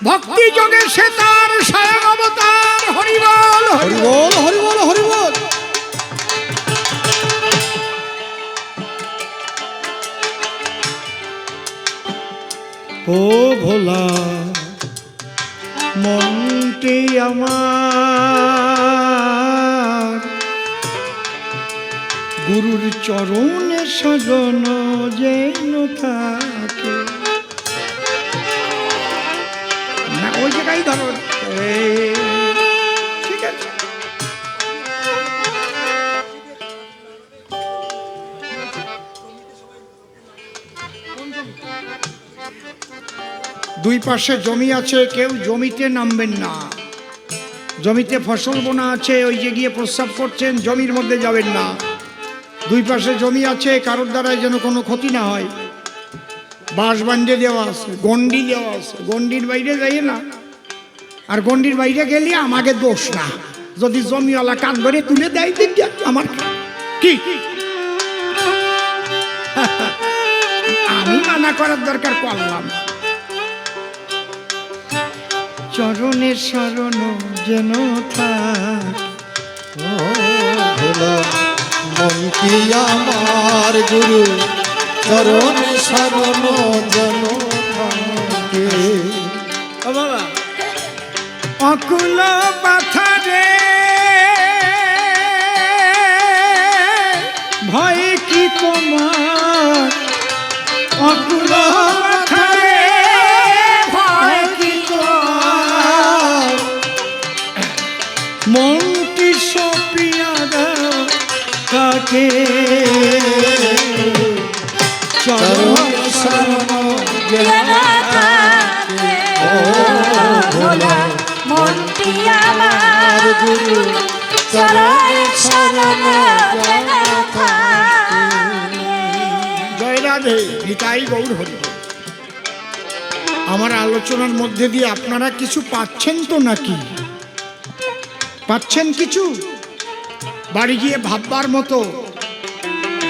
ভক্তি যোগে সে তার স্বয়ং অবতার। হরিবল হরিবল হরিবল হরিবল। ও ভোলা মনটি আমার গুরুর চরণে সজন যেন থাকে। না ওই জায়গায় ধরো, ঠিক আছে। দুই পাশে জমি আছে, কেউ জমিতে নামবেন না। জমিতে ফসল বোনা আছে, ওই যে গিয়ে প্রস্রাব করছেন, জমির মধ্যে যাবেন না। দুই পাশে জমি আছে, কারোর দ্বারাই যেন কোনো ক্ষতি না হয়। বাঁশ বান্ধে দেওয়া আছে, গন্ডি দেওয়া আছে, গন্ডির বাইরে যাই না। আর গন্ডির বাইরে গেলে আমাকে দোষ না, যদি জমিওয়ালা কান ধরে তুলে দেয় দিন আমার কি, আমি মানা করার দরকার করলাম। চরণে শরণ যেন থাক। ও ভোলা মনটি আমার গুরু চরণে শরণ যেন থাকে। ও বাবা অকুল পাথারে ভয় কি তোমার, অকুল পাথারে ভয় কি তোমার, মনটি সপিয়া দাও কাকে চরণ শরণ যেন থাকে। ও ভোলা মনটি আমার গুরু চরণে শরণ যেন থাকে। জয় রাধে, নিতাই গৌর হরি। আমার আলোচনার মধ্যে দিয়ে আপনারা কিছু পাচ্ছেন তো নাকি? পাচ্ছেন কিছু? বাড়ি গিয়ে ভাববার মতো,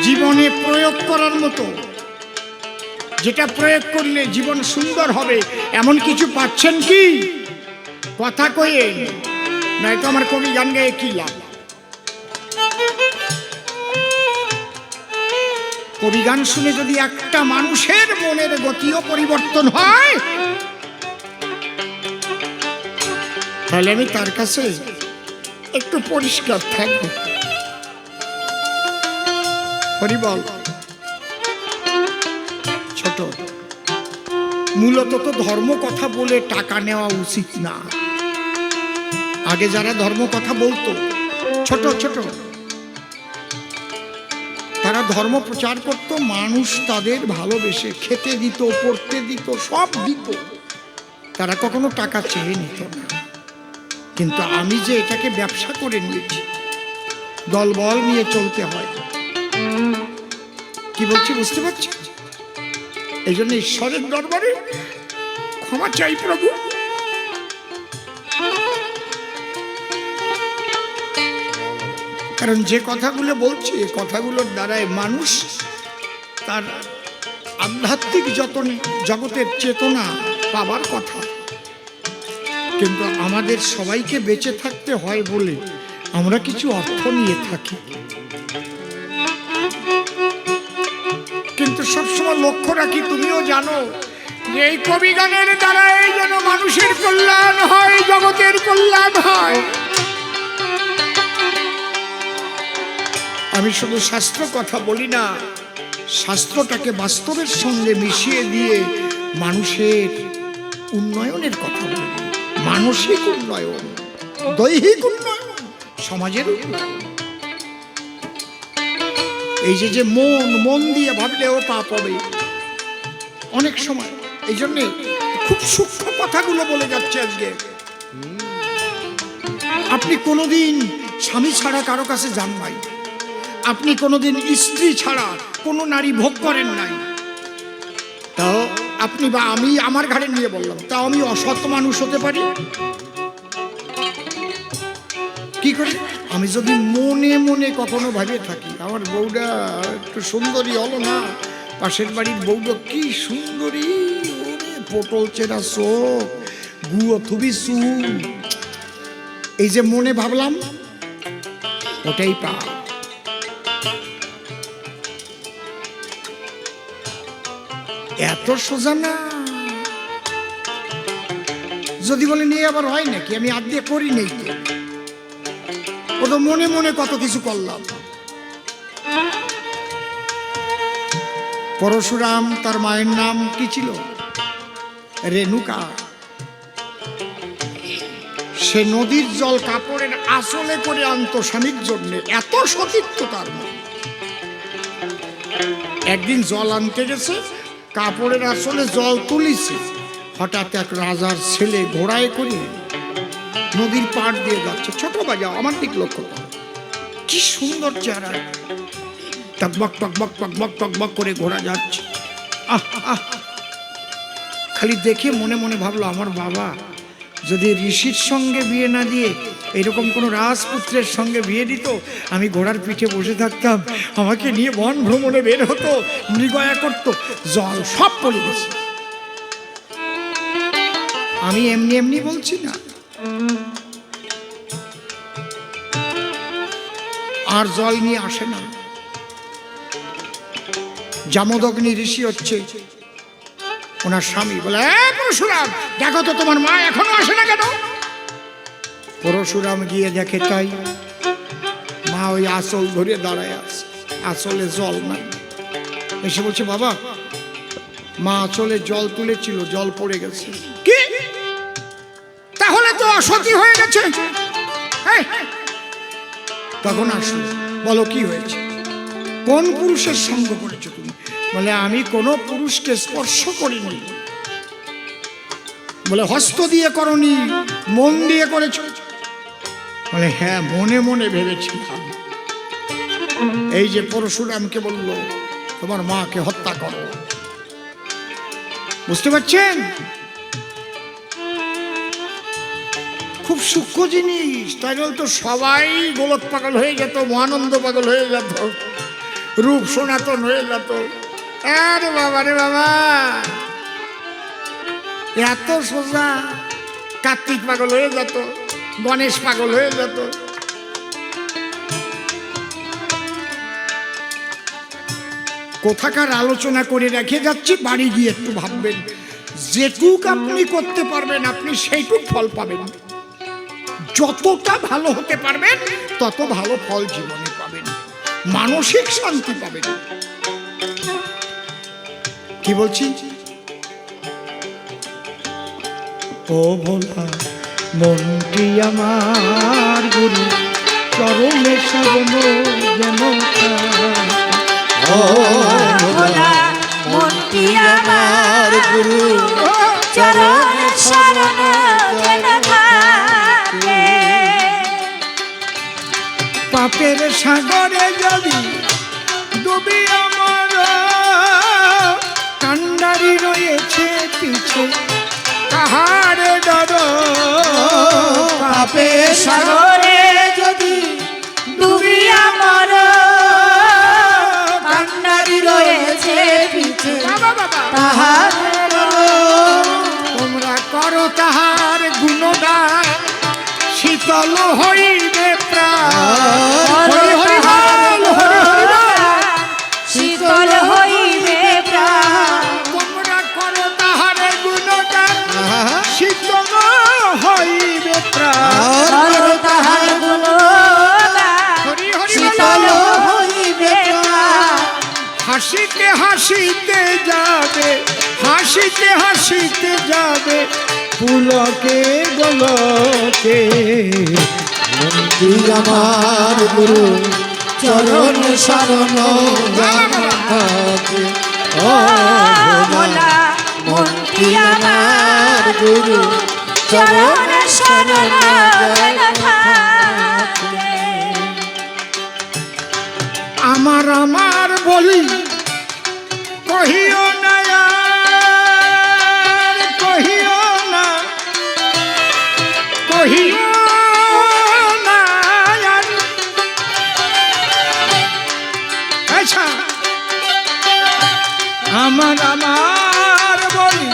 জীবনে প্রয়োগ করার মতো, যেটা প্রয়োগ করলে জীবন সুন্দর হবে, এমন কিছু পাচ্ছেন কি? কথা কয়ে নয়তো আমার কবি গান গায়ে কি লাভ? কবি গান শুনে যদি একটা মানুষের মনের গতিও পরিবর্তন হয়, তাহলে আমি তার কাছে একটু পরিষ্কার থাকবো। হরিবল। ছোট, মূলত তো ধর্ম কথা বলে টাকা নেওয়া উচিত না। আগে যারা ধর্ম কথা বলতো, ছোট ছোট, তারা ধর্ম প্রচার করত, মানুষ তাদের ভালোবেসে খেতে দিত, পড়তে দিত, সব দিত, তারা কখনো টাকা চেয়ে নিত না। কিন্তু আমি যে এটাকে ব্যবসা করে নিয়েছি, দলবল নিয়ে চলতে হয়, কি বলছি বুঝতে পারছি? এই জন্য ঈশ্বরের দরবারে ক্ষমা চাই প্রভু। কারণ যে কথাগুলো বলছি, এই কথাগুলোর দ্বারাই মানুষ তার আধ্যাত্মিক জগতের চেতনা পাবার কথা। কিন্তু আমাদের সবাইকে বেঁচে থাকতে হয় বলে আমরা কিছু অর্থ নিয়ে থাকি। কিন্তু সবসময় লক্ষ্য রাখি, তুমিও জানো যে এই কবি গানের দ্বারাই যেন মানুষের কল্যাণ হয়, জগতের কল্যাণ হয়। আমি শুধু শাস্ত্র কথা বলি না, শাস্ত্রটাকে বাস্তবের সঙ্গে মিশিয়ে দিয়ে মানুষের উন্নয়নের কথা বলি। মানসিক উন্নয়ন, দৈহিক উন্নয়ন, সমাজের উন্নয়ন। এই যে মন দিয়ে ভাবলেও পাপ হবে অনেক সময়। এই জন্যে খুব সূক্ষ্ম কথাগুলো বলে যাচ্ছে আজকে। আপনি কোনোদিন স্বামী ছাড়া কারো কাছে যান নাই, আপনি কোনোদিন স্ত্রী ছাড়া কোনো নারী ভোগ করেন নাই, তাও আপনি বা আমি আমার ঘাড়ে নিয়ে বললাম, তাও আমি অসৎ মানুষ হতে পারি কি করে? আমি যদি মনে মনে কখনো ভাবে থাকি আমার বউটা একটু সুন্দরী হলো না, পাশের বাড়ির বউটা কি সুন্দরী, ওরে পটল চেরা চোখ, গু অথবি সু, এই যে মনে ভাবলাম ওটাই পা। এত সোজা না। যদি বলে নিয়ে আবার হয় নাকি, আমি আদ দিয়ে করি নেই তো, ও তো মনে মনে কত কিছু করলাম। পরশুরাম, তার মায়ের নাম কি ছিল? রেণুকা। সে নদীর জল কাপড়ের আঁচলে করে আনতো স্বামীর জন্য, এত সতীত্ব তার মনে। একদিন জল আনতে গেছে, কাপড়ের আঁচলে জল তুলিছে, হঠাৎ এক রাজার ছেলে ঘোড়ায় করে নদীর পাড় দিয়ে যাচ্ছে। ছোট বাজা, আমার দিক লক্ষ্য করো, কি সুন্দর চেহারা, টকবক টকবক টকবক টকবক করে ঘোড়া যাচ্ছে। আহ আহ, খালি দেখে মনে মনে ভাবলো, আমার বাবা যদি ঋষির সঙ্গে বিয়ে না দিয়ে এরকম কোনো রাজপুত্রের সঙ্গে বিয়ে দিত, আমি ঘোড়ার পিঠে বসে থাকতাম, আমাকে নিয়ে বন ভ্রমণে বের হতো, মৃগয়া করতো, জল সব পড়ে গেছে। আমি এমনি এমনি বলছি না। আর জল নিয়ে আসে না। জামদগ্নি ঋষি হচ্ছে ওনার স্বামী, বলে পরশুরাম দেখো তো তোমার মা এখনো আসে না কেন? পরশুরাম গিয়ে দেখে তাই, মা ওই আঁচল ধরে দাঁড়ায় আছে, আঁচলে জল নাই। এসে বলছে, বাবা মা আঁচলে জল তুলেছিল, জল পড়ে গেছে। কি? তাহলে তো অসতী হয়ে গেছে। তখন আসলো, বলো কি হয়েছে, কোন পুরুষের সঙ্গ করেছো তুমি? বলে আমি কোনো পুরুষকে স্পর্শ করিনি। বলে হস্ত দিয়ে করনি, মন দিয়ে করেছ? বলে হ্যাঁ, মনে মনে ভেবেছিলাম। এই যে পরশুরামকে বলল তোমার মাকে হত্যা করো, বুঝতে পারছেন? খুব সূক্ষ্ম জিনিস। তাই তো সবাই গোলক পাগল হয়ে যেত, মহানন্দ পাগল হয়ে যেত, রূপ সনাতন হয়ে যেত। আরে বাবা রে বাবা, এত সোজা। কার্তিক পাগল হয়ে যেত, গণেশ পাগল হয়ে যেত। কোথাকার আলোচনা করে রেখে যাচ্ছি, বাড়ি গিয়ে একটু ভাববেন। যেটুক আপনি করতে পারবেন আপনি সেইটুক ফল পাবেন। যতটা ভালো হতে পারবেন তত ভালো ফল জীবনে পাবেন, মানসিক শান্তি পাবেন। কি বলছি? ও ভোলা মনটি আমার গুরু চরণে শরণ যেন ও ভোলা মনটি আমার গুরু চরণ শরণ যেন থাকে। পাপের সাগরে যদি ডুবি আমার, কান্ডারি রয়েছে পিছে কাহারে ডর। পাপের সাগরে যদি ডুবি আমার, কান্ডারি রয়েছে পিছে তাহার তোমরা করো তাহার গুণগান, শীতল হইবে প্রাণ। হরি হরি বল, হরি হরি বল। শীতল হইবে প্রাণ। তোমরা করো তাহার গুণগান, শীতল হইবে প্রাণ। করো তাহার গুণগান, হরি হরি শীতল বল। হইবে প্রাণ। হাসিতে হাসিতে যাবে, হাসিতে হাসিতে যাবে পুলকে গোলকে। মনটি আমার গুরু চরণ শরণ থাকে। ও ভোলা মনটি আমার গুরু চরণ শরণ থাকে। আমার আমার বলি কহিও না আর, কহিও না, কহিও না আর। আচ্ছা, আমার আমার বলি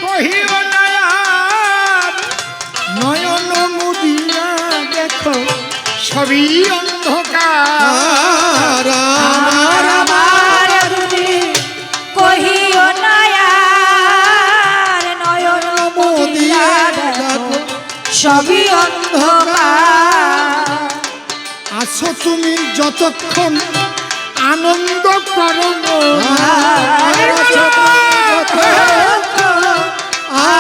কহিও না সবই অন্ধকার। আমার আমার যদি কহিও নয়ার নয়ন মুদিয়া দেখো সবই অন্ধকার। আছো তুমি যতক্ষণ আনন্দ করো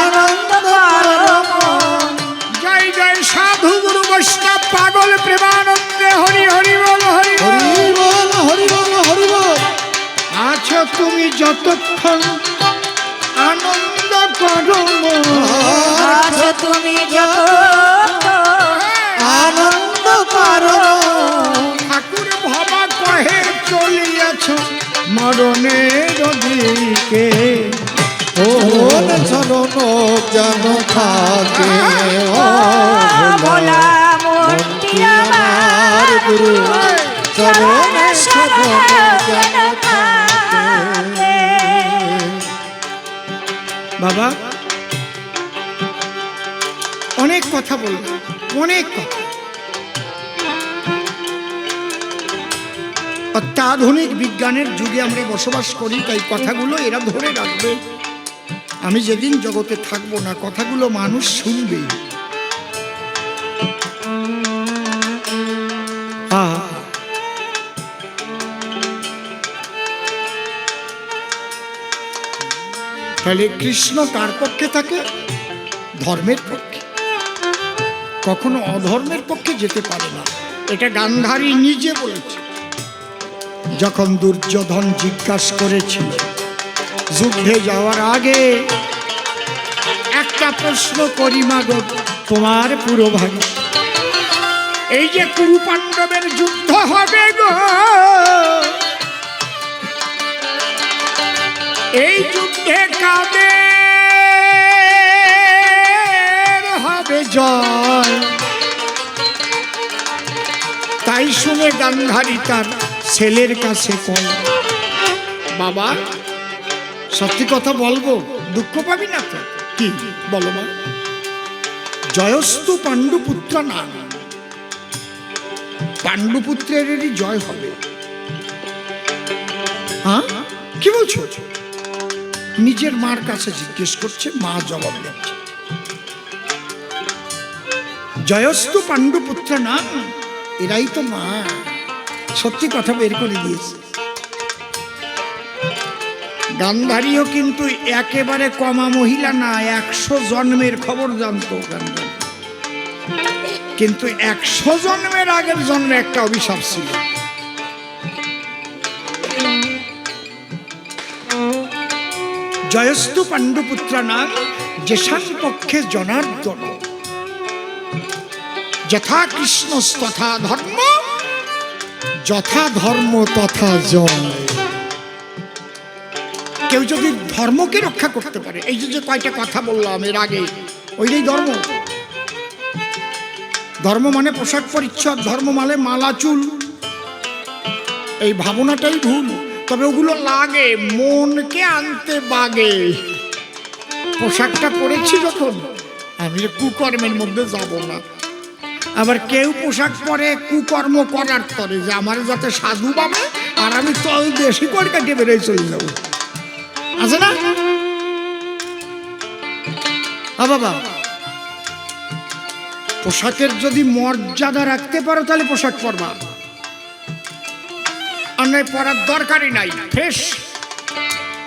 আনন্দ করো মন। জয় জয় সাধু গুরু বৈষ্ণব পাগল প্রেমানন্দে হরি হরি বল হরি বল। হরি বল হরি বল হরি বল। আছো তুমি যতক্ষণ আনন্দ করো আছো তুমি যত আনন্দ করো ঠাকুর ভবা কহে চলিয়াছ মরণের দিকে। ওর চরণ যেন থাকে ও ভোলা মূর্তি আমার গুরু চরণ শরণ যেন থাকে। বাবা অনেক কথা বলবো, অনেক কথা। অত্যাধুনিক বিজ্ঞানের যুগে আমরা বসবাস করি, তাই কথাগুলো এরা ধরে রাখবে। আমি যেদিন জগতে থাকবো না, কথাগুলো মানুষ শুনবে। তাহলে কৃষ্ণ কার পক্ষে থাকে? ধর্মের পক্ষে, কখনো অধর্মের পক্ষে যেতে পারে না। এটা গান্ধারী নিজে বলেছে। যখন দুর্যোধন জিজ্ঞাসা করেছিল যুদ্ধে যাওয়ার আগে, একটা প্রশ্ন করি মাগো তোমার পুরো ভাগে, এই যে কুরু পাণ্ডবের যুদ্ধ হবে গো, এই যুদ্ধে কাদের হবে জয়? তাই শুনে গান্ধারী তার ছেলের কাছে কয়, বাবা সত্যি কথা বলবো, দুঃখ পাবি না তো? কি বলো মা? জয়স্তু পাণ্ডুপুত্র না, পাণ্ডুপুত্রেরই জয় হবে। হ্যাঁ কি বলছো? নিজের মার কাছে জিজ্ঞেস করছে, মা জবাব দিচ্ছে জয়স্তু পাণ্ডুপুত্র না, এরাই তো মা। সত্যি কথা বের করে দিয়েছে। গান্ধারীও কিন্তু একেবারে কমা মহিলা না, 100 জন্মের খবর জানতো গান্ধারী। কিন্তু 100 জন্মের আগের জন্মে একটা অভিশাপ ছিল। জয়স্তু পাণ্ডুপুত্র নাম যেসান পক্ষে জনার্দন, যথা কৃষ্ণ তথা ধর্ম, যথা ধর্ম তথা জয়। কেউ যদি ধর্মকে রক্ষা করতে পারে, এই যে কয়টা কথা বললাম এর আগে, ওইটাই ধর্ম। ধর্ম মানে পোশাক পরিচ্ছদ, ধর্ম মানে মালা চুল, এই ভাবনাটাই ভুল। তবে ওগুলো লাগে মনকে আনতে বাগে। পোশাকটা পরেছি যখন, আমি কুকর্মের মধ্যে যাব না। আবার কেউ পোশাক পরে কুকর্ম করার তরে, যে আমার যাতে সাধু পাবে আর আমি তল দেশি করে কাটিয়ে বেরোয় চলে যাবো, আছে না? বাবা পোশাকের যদি মর্যাদা রাখতে পারো তাহলে পোশাক পরবা, আর নয় পরার দরকারই নাই। ফ্রেশ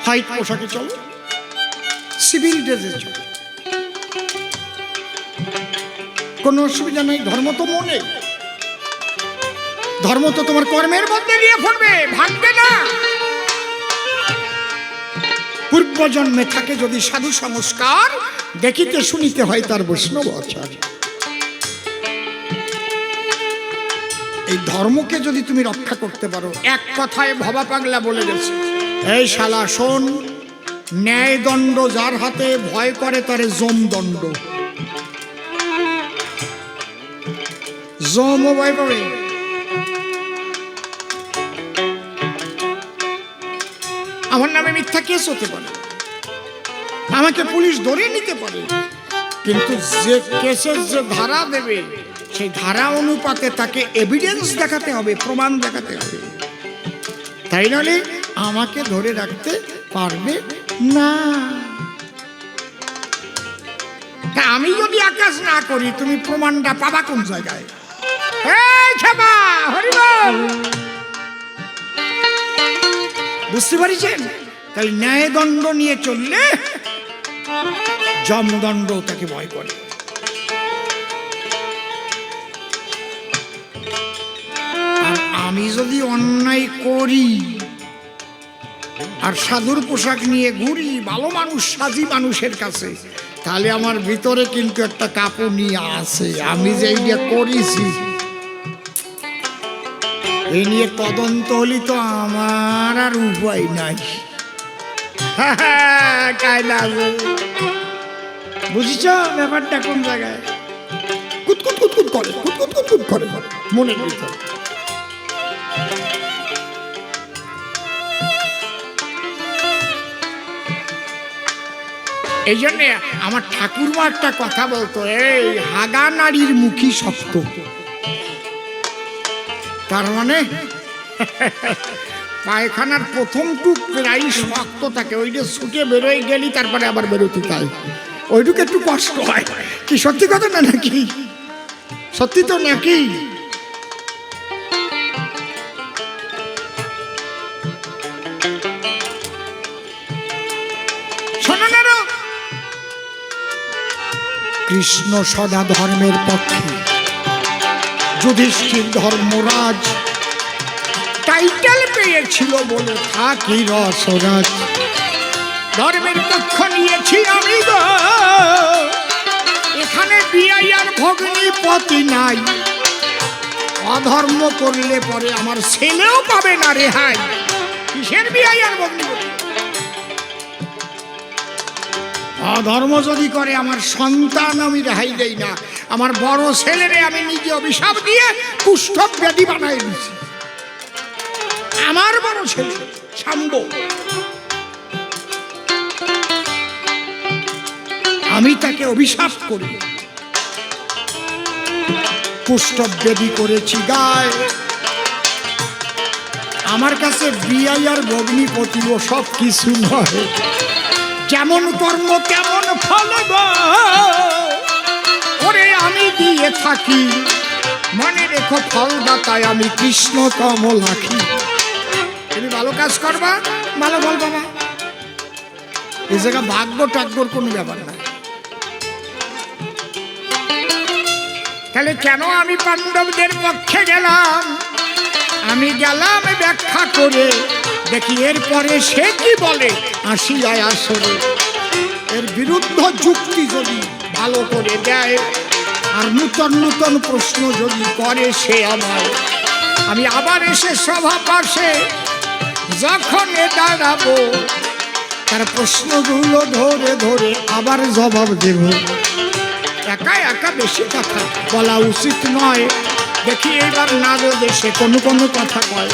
হোয়াইট পোশাকে চলো, সিভিল ড্রেসে চলো, কোনো অসুবিধা নেই। ধর্ম তো মনে, ধর্ম তো তোমার কর্মের মধ্যে নিয়ে পড়বে, ভাববে না। পূর্ব জন্মে থাকে যদি সাধু সংস্কার, দেখিতে শুনিতে হয় তার বৈষ্ণব আচার। এই ধর্মকে যদি তুমি রক্ষা করতে পারো, এক কথায় ভবা পাগলা বলে গেছে, এই শালা শোন, ন্যায় দণ্ড যার হাতে, ভয় করে তারে যম দণ্ড। যমও ভয় করে। আমার নামে মিথ্যা কেস হতে পারে, আমাকে পুলিশ ধরে নিতে পারে, কিন্তু যে কেসের যে ধারা দেবে সেই ধারা অনুপাতে তাকে এভিডেন্স দেখাতে হবে, প্রমাণ দেখাতে হবে, তাই নাহলে আমাকে ধরে রাখতে পারবে না। তা আমি যদি আকাশ না করি, তুমি প্রমাণটা পাবা কোন জায়গায়? এই ক্ষমা, হরিবল। বুঝতে পারছেন? তাই ন্যায়দণ্ড নিয়ে চললে যমদণ্ড তাকে ভয় করে। আর আমি যদি অন্যায় করি আর সাধুর পোশাক নিয়ে ঘুরি, ভালো মানুষ সাজি মানুষের কাছে, তাহলে আমার ভিতরে কিন্তু একটা কাঁপুনি আছে, আমি যে এইটা করেছি এই নিয়ে তদন্ত হলি তো আমার আর উপায় নাই। বুঝিছ ব্যাপারটা কোন জায়গায়? কুতকুত কুতকুত করে, কুতকুত কুতকুত করে মনের ভিতর। এই জন্যে আমার ঠাকুরমা একটা কথা বলতো, এই হাগা নারীর মুখী শক্ত। তার মানে পায়খানার প্রথম টুক প্রায় শক্ত থাকে, ওইটা ছুটে বেরোয় গেলি তারপরে আবার বেরোতে চাই, ওইটুকু একটু কষ্ট হয়। কি সত্যি কথা না নাকি? সত্যি তো নাকি? শোনো না, কৃষ্ণ সদা ধর্মের পক্ষে, যুধিষ্ঠির ধর্মরাজ টাইটেল পেয়েছিল বলে থাকি রসরাজ। ধর্মের পক্ষ নিয়েছি আমি গো, এখানে বিয়াই আর ভগ্নিপতি নাই। অধর্ম করলে পরে আমার ছেলেও পাবে না রেহাই। কিসের বিয়াই আর ভগ্নিপতি? অধর্ম যদি করে আমার সন্তান আমি রেহাই দেই না। আমার বড় ছেলেরে আমি নিজে অভিশাপ দিয়ে কুষ্ঠ ব্যাধি বানাই দিচ্ছি। আমার বড় ছেলে শাম্ব, আমি তাকে অভিশাপ করি, কুষ্ঠ ব্যাধি করেছি গায়ে। আমার কাছে বিয়াই আর ভগ্নিপতি ও সব কিছু নয়। যেমন কর্ম কেমন ফল গো, ওরে আমি দিয়ে থাকি। মনে রেখো ফলদাতায় আমি কৃষ্ণ কমলাখি। তুমি ভালো কাজ করবা, ভালো ফল পাবা। এই জায়গা ভাগ্য টাগ্যর কোনো ব্যাপার না। তাহলে কেন আমি পাণ্ডবদের পক্ষে গেলাম? আমি গেলাম ব্যাখ্যা করে, দেখি এরপরে সে কি বলে। আসিয়ায় আসরে এর বিরুদ্ধ যুক্তি যদি ভালো করে দেয়, আর নূতন নূতন প্রশ্ন যদি করে সে আমায়, আমি আবার এসে সভা পাশে যখন দাঁড়াবো, তার প্রশ্নগুলো ধরে ধরে আবার জবাব দেব। একা একা বেশি কথা বলা উচিত নয়। দেখি এবার নারদ এসে কোনো কোনো কথা কয়,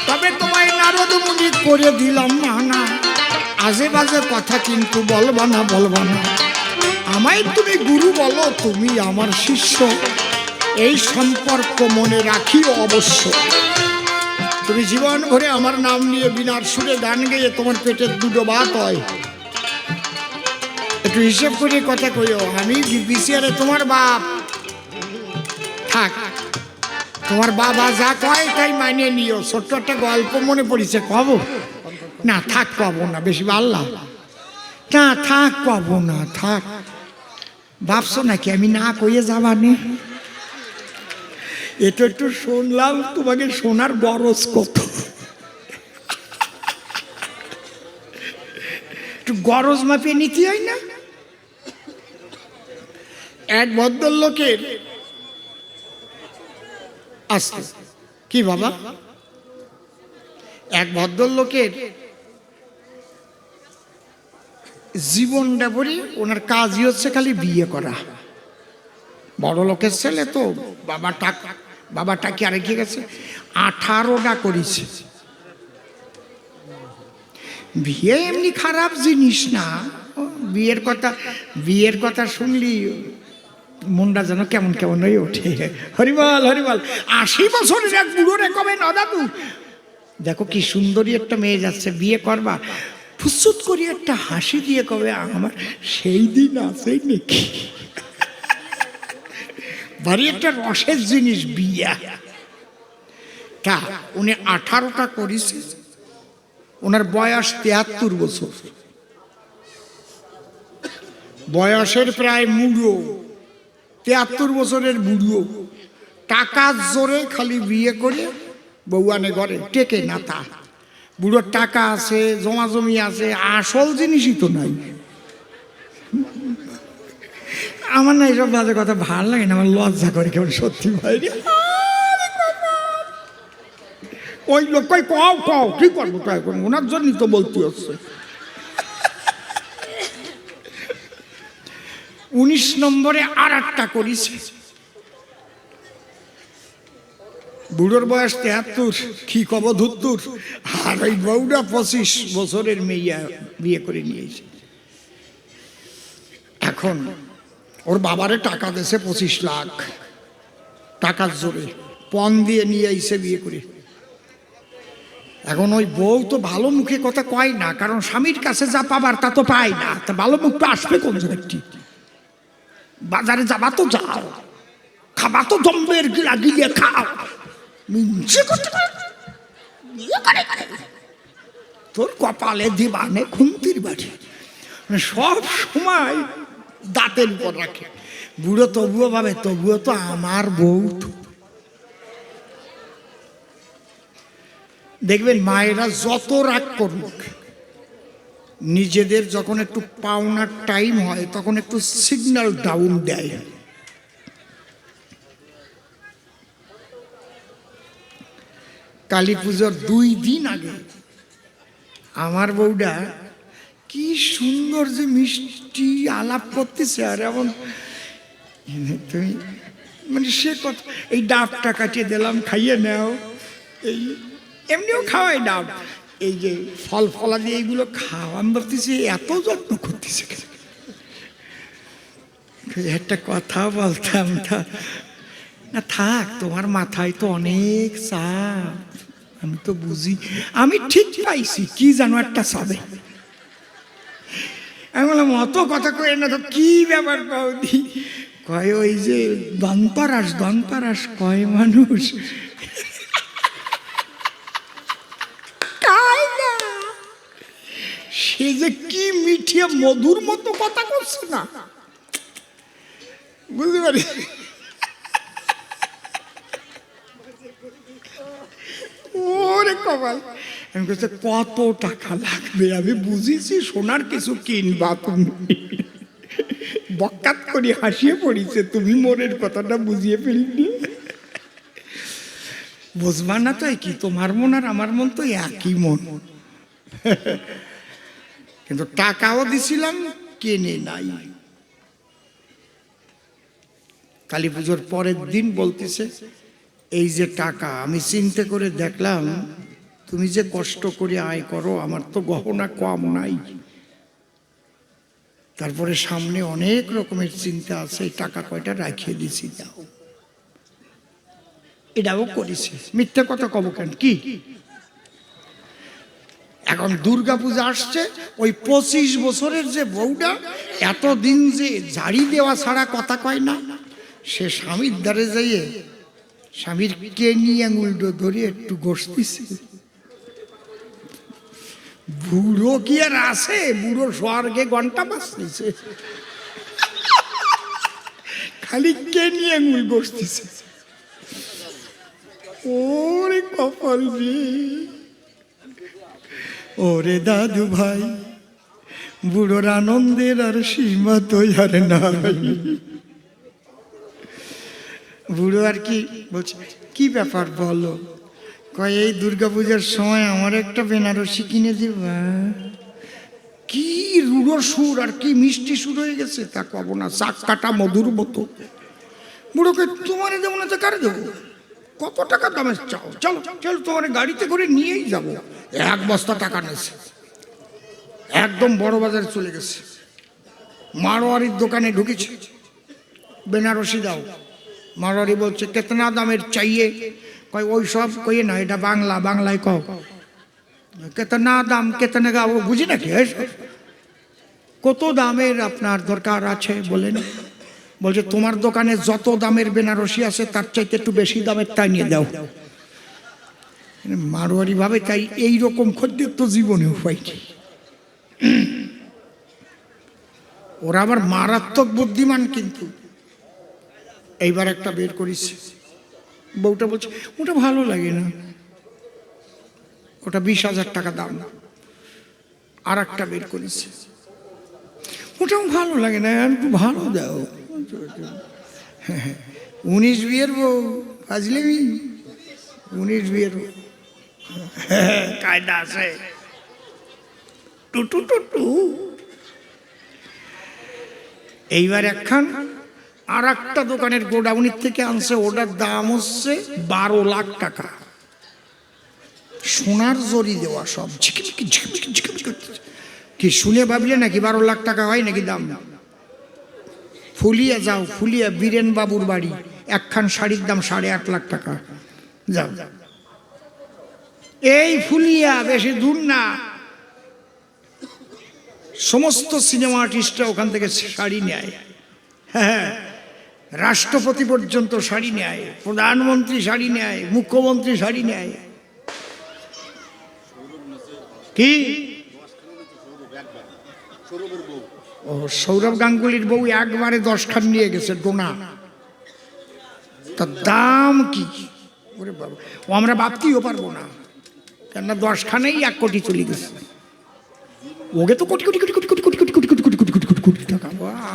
তবে তোমায় নারদ মুনি করে দিলাম না। আজে বাজে কথা কিন্তু বলবা না, বলবা না। আমায় তুমি গুরু বলো, তুমি আমার শিষ্য, এই সম্পর্ক মনে রাখিও অবশ্য। তুমি জীবন ভরে আমার নাম নিয়ে বিনার সুরে গান গেয়ে তোমার পেটের দুটো ভাত হয়। একটু হিসেব করে কথা কইও। আমি বিসিআরে তোমার বাপ, থাক তোমার বাবা যা কয় তাই মানিয়ে নিও। ছোট্ট একটা গল্প মনে পড়েছে, কব না? থাক, কব না, বেশি পাল্লা না, থাক কব না, থাক। ভাবছো নাকি আমি না কইয়ে যাবানে? এটা একটু শুনলাম, তোমাকে শোনার গরজ কত। একটু গরজ মাপিয়ে নিতে হয় না? এক ভদ্রলোকের আসতে কি বাবা, এক ভদ্রলোকের জীবনটা পড়ি, ওনার কাজই হচ্ছে খালি বিয়ে করা। বড় লোকের ছেলে তো, বাবাটা কি আরেক গেছে, 18টা করেছে বিয়ে। এমনি খারাপ জিনিস না, বিয়ের কথা শুনলি মনটা যেন কেমন কেমন হয়ে ওঠে। হরিবল হরিবল। 80 বছরের এক বুড়োরে কবে না দাদু দেখো কি সুন্দরী একটা মেয়ে যাচ্ছে, বিয়ে করবা, ফুসুত করি একটা হাসি দিয়ে কবে আমার সেই দিন আছে নাকি। ভারী একটা রসের জিনিস বিয়া। তা উনি 18টা করেছে, ওনার বয়স 73 বছর, বয়সের প্রায় মুড়ো, 73 বছরের বুড়ো, টাকার জোরে খালি বিয়ে করে বউ আনে ঘরে, টেকে না তা। বুড়োর টাকা আছে, জমা জমি আছে, আসল জিনিসই তো নাই। আমার না এইসব বাজে কথা ভালো লাগে না, আমার লজ্জা করে কেমন, সত্যি ভাই। ওই লোক কই কও কও কি করবো, তাই করবো, ওনার জন্যই তো বলতে হচ্ছে। 19 নম্বরে আর একটা করেছে, বুড়োর বয়স 73, কি কব ধুত্তুর, আর ওই বউটা 25 বছরের মেয়ে বিয়ে করে নিয়েছে। এখন ওর বাবারে টাকা দিয়েছে 25 লাখ, টাকার জোরে পণ দিয়ে নিয়ে আইছে বিয়ে করে। এখন ওই বউ তো ভালো মুখে কথা কয় না, কারণ স্বামীর কাছে যা পাবার তা তো পায় না, তা ভালো মুখ তো আসবে কোন জায়গাটি। বাজারে যাবা তো যাও, খাবা তো দম্বের গিলা গিলে খাও, তোর কপালে দিবানে খুন্তির বাড়ি, সব সময় দাঁতের উপর রাখে। বুড়ো তবুও ভাবে তবুও তো আমার বউ। দেখবেন মায়েরা যত রাগ করুক, নিজেদের যখন একটু পাওনার টাইম হয় তখন একটু সিগন্যাল ডাউন দেয়। কালী পুজোর 2 দিন আগে আমার বউটা কি সুন্দর যে মিষ্টি আলাপ করতেছে, আর এমন তুমি মানে সে কথা, এই ডাবটা কাটিয়ে দিলাম খাইয়ে নাও, এই এমনিও খাওয়াই ডাব, এই যে ফল ফলা দিয়ে এইগুলো খাওয়ান ধরতেছে, এত যত্ন করতেছে। একটা কথা বলতাম, না থাক, তোমার মাথায় তো অনেক চাপ, আমি তো বুঝি, আমি ঠিক পাইছি, কি জানো একটা চাবে। আমি বললাম অত কথা কয়ে না তো, কি ব্যাপার বৌদি, কয় ওই যে দন্তরাস দন্তরাস কয় মানুষ, সে যে কি মিঠিয়ে মধুর মতো কথা করছে না, বুঝতে পারি। ওরে কপাল, আমি বলছি কত টাকা লাগবে, আমি বুঝেছি সোনার কিছু কিনবা তুমি, বকাত করে হাসিয়ে পড়িছে, তুমি মোরের কথাটা বুঝিয়ে ফেললি। বুঝবা না তো কি, তোমার মন আর আমার মন তো একই মন, কিন্তু টাকাও দিছিলাম, কেনে নাই। কালী পুজোর পরের দিন বলতেছে, এই যে টাকা আমি চিন্তা করে দেখলাম, তুমি যে কষ্ট করে আয় করো, আমার তো গহনা কম নাই, তারপরে সামনে অনেক রকমের চিন্তা আছে, এই টাকা কয়টা রাখিয়ে দিছি, দাও। এটাও করেছে, মিথ্যা কথা কব কেন, কি এখন দুর্গা পূজা আসছে, ওই 25 বছরের যে বউটা এতদিন যে ঝাড়ি দেওয়া ছাড়া কথা কয় না, সে স্বামীর দ্বারে যাইয়ে স্বামীর কেনি আঙুলটা ধরে একটু ঘষতেছে। বুড়ো কি আর আছে, বুড়ো স্বর্গে ঘন্টা বাজতেছে, খালি কেনি আঙুল ঘষতেছে। ওরে কপাল রে, ওরে দাদু ভাই, বুড়োর আনন্দের আর সীমা তো আর নাই। বুড়ো আর কি বলছে, কি ব্যাপার বলো, কয় এই দুর্গাপূজার সময় আমার একটা বেনারসি কিনে দিবা। কি রুড়ো সুর আর কি মিষ্টি সুর হয়ে গেছে, তা কব না, চাক কাটা মধুর মতো। বুড়োকে তোমার দেবো না তো কারে দেবো, কত টাকা দামে চাও, চলো চলো তোমার গাড়িতে করে নিয়েই যাবো। 1 বস্তা টাকা নিয়েছে, একদম বড় বাজারে চলে গেছে, মারোয়ারির দোকানে ঢুকেছে, বেনারসি দাও। মারোয়ারি বলছে কেতনা দামের চাইয়ে? কয় ওই সব কইয়ে না, এটা বাংলা, বাংলায় কও। কেতনা দাম, কেতনে গা, ও বুঝি নাকি এসব? কত দামের আপনার দরকার আছে বলেন? বলছে তোমার দোকানে যত দামের বেনারসি আছে তার চাইতে একটু বেশি দামের তাই নিয়ে দাও। মারোয়ারি ভাবে তাই এইরকম খদ্দের তো জীবনেও পাইনি। ওরা আবার মারাত্মক বুদ্ধিমান কিন্তু। এইবার একটা বের করেছে, বউটা বলছে ওটা ভালো লাগে না, ওটা 20,000 টাকা দাম। আর একটা বের করেছে, ওটাও ভালো লাগে না, একটু ভালো দাও। 19 বিয়ের বউ, বুঝলি 19 বিয়ের বউ, কায়দা আছে। টুটু টুটু। এইবার একখান আর একটা দোকানের গোডাউনের থেকে আনছে, ওটার দাম হচ্ছে 12 লাখ টাকা। সোনার জরি দেওয়া সব, ঝিকিমিকি ঝিকিমিকি ঝিকিমিকি। কি শুনে ভাবলে নাকি 12 লাখ টাকা হয় নাকি দাম? ফুলিয়া যাও, ফুলিয়া বীরেন বাবুর বাড়ি, একখান শাড়ির দাম 8.5 লাখ টাকা। যাও, এই ফুলিয়া বেশি দূর না। সমস্ত সিনেমা আর্টিস্টরা ওখান থেকে শাড়ি নেয়। হ্যাঁ, রাষ্ট্রপতি পর্যন্ত শাড়ি নেয়, প্রধানমন্ত্রী শাড়ি নেয়, মুখ্যমন্ত্রী শাড়ি নেয়। কি ও সৌরভ গাঙ্গুলির বউ একবারে 10 খান নিয়ে গেছে ডোনা। তার দাম কি? ওরে বাবা, ও আমরা ভাবতেও পারবো না, কেননা 10 খানেই 1 কোটি চলে গেছে। ওকে তো কোটি কোটি কোটি কোটি কোটি কোটি কোটি কোটি কোটি কোটি কোটি কোটি কোটি টাকা,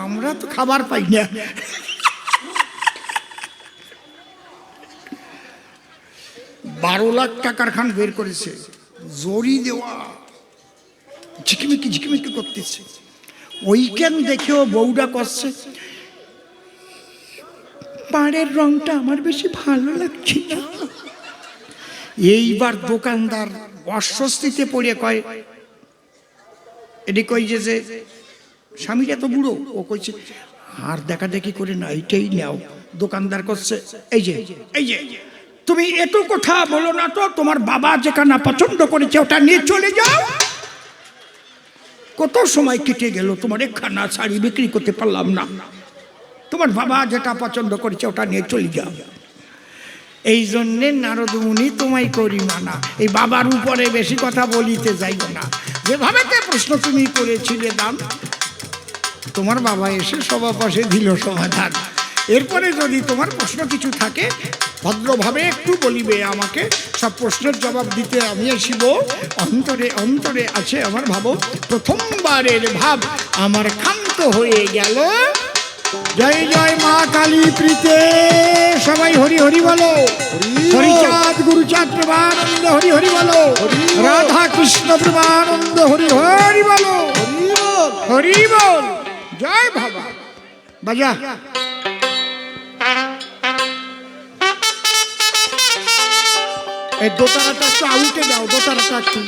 আমরা তো খাবার পাই না। 12 লাখ টাকার খান বের করেছে, জরি দেওয়া, ঝিকিমিকি ঝিকিমিকি করতেছে। ওইখান দেখেও বউটা করছে পাড়ের রংটা আমার বেশি ভালো লাগছে না। এইবার দোকানদার অস্বস্তিতে পড়ে কয়, এটি কই যে স্বামীটা তো বুড়ো। ও কইছে আর দেখা দেখি করে না, এইটাই নাও। দোকানদার করছে এই যে এই যে তুমি এত কথা বলো না তো, তোমার বাবা যেখানে পছন্দ করেছে ওটা নিয়ে চলে যাও। কত সময় কেটে গেল, তোমার একখানা শাড়ি বিক্রি করতে পারলাম না। তোমার বাবা যেটা পছন্দ করেছে ওটা নিয়ে চলে যাও। এই জন্যে নারদ মুনি তোমায় করি মানা, এই বাবার উপরে বেশি কথা বলিতে যাইব না। যেভাবে প্রশ্ন তুমি করেছিলে দাম, তোমার বাবা এসে সবার পাশে দিল সমাধান। এরপরে যদি তোমার প্রশ্ন কিছু থাকে ভদ্রভাবে একটু বলিবে আমাকে, সব প্রশ্নের জবাব দিতে আমি আসিব। অন্তরে অন্তরে আছে আমার ভাব, প্রথমবারের ভাব আমার ক্ষান্ত হয়ে গেল। জয় জয় মা কালী প্রীতে, সবাই হরি হরি বলো। হরিচাঁদ গুরুচাঁদ প্রভানন্দ হরি হরি বলো। রাধা কৃষ্ণ প্রভানন্দ হরি হরি বলো। হরি বল, জয় বাবা। বাজা এই দোতারাটা একটু আউটে দাও, দোতারাটা একটু।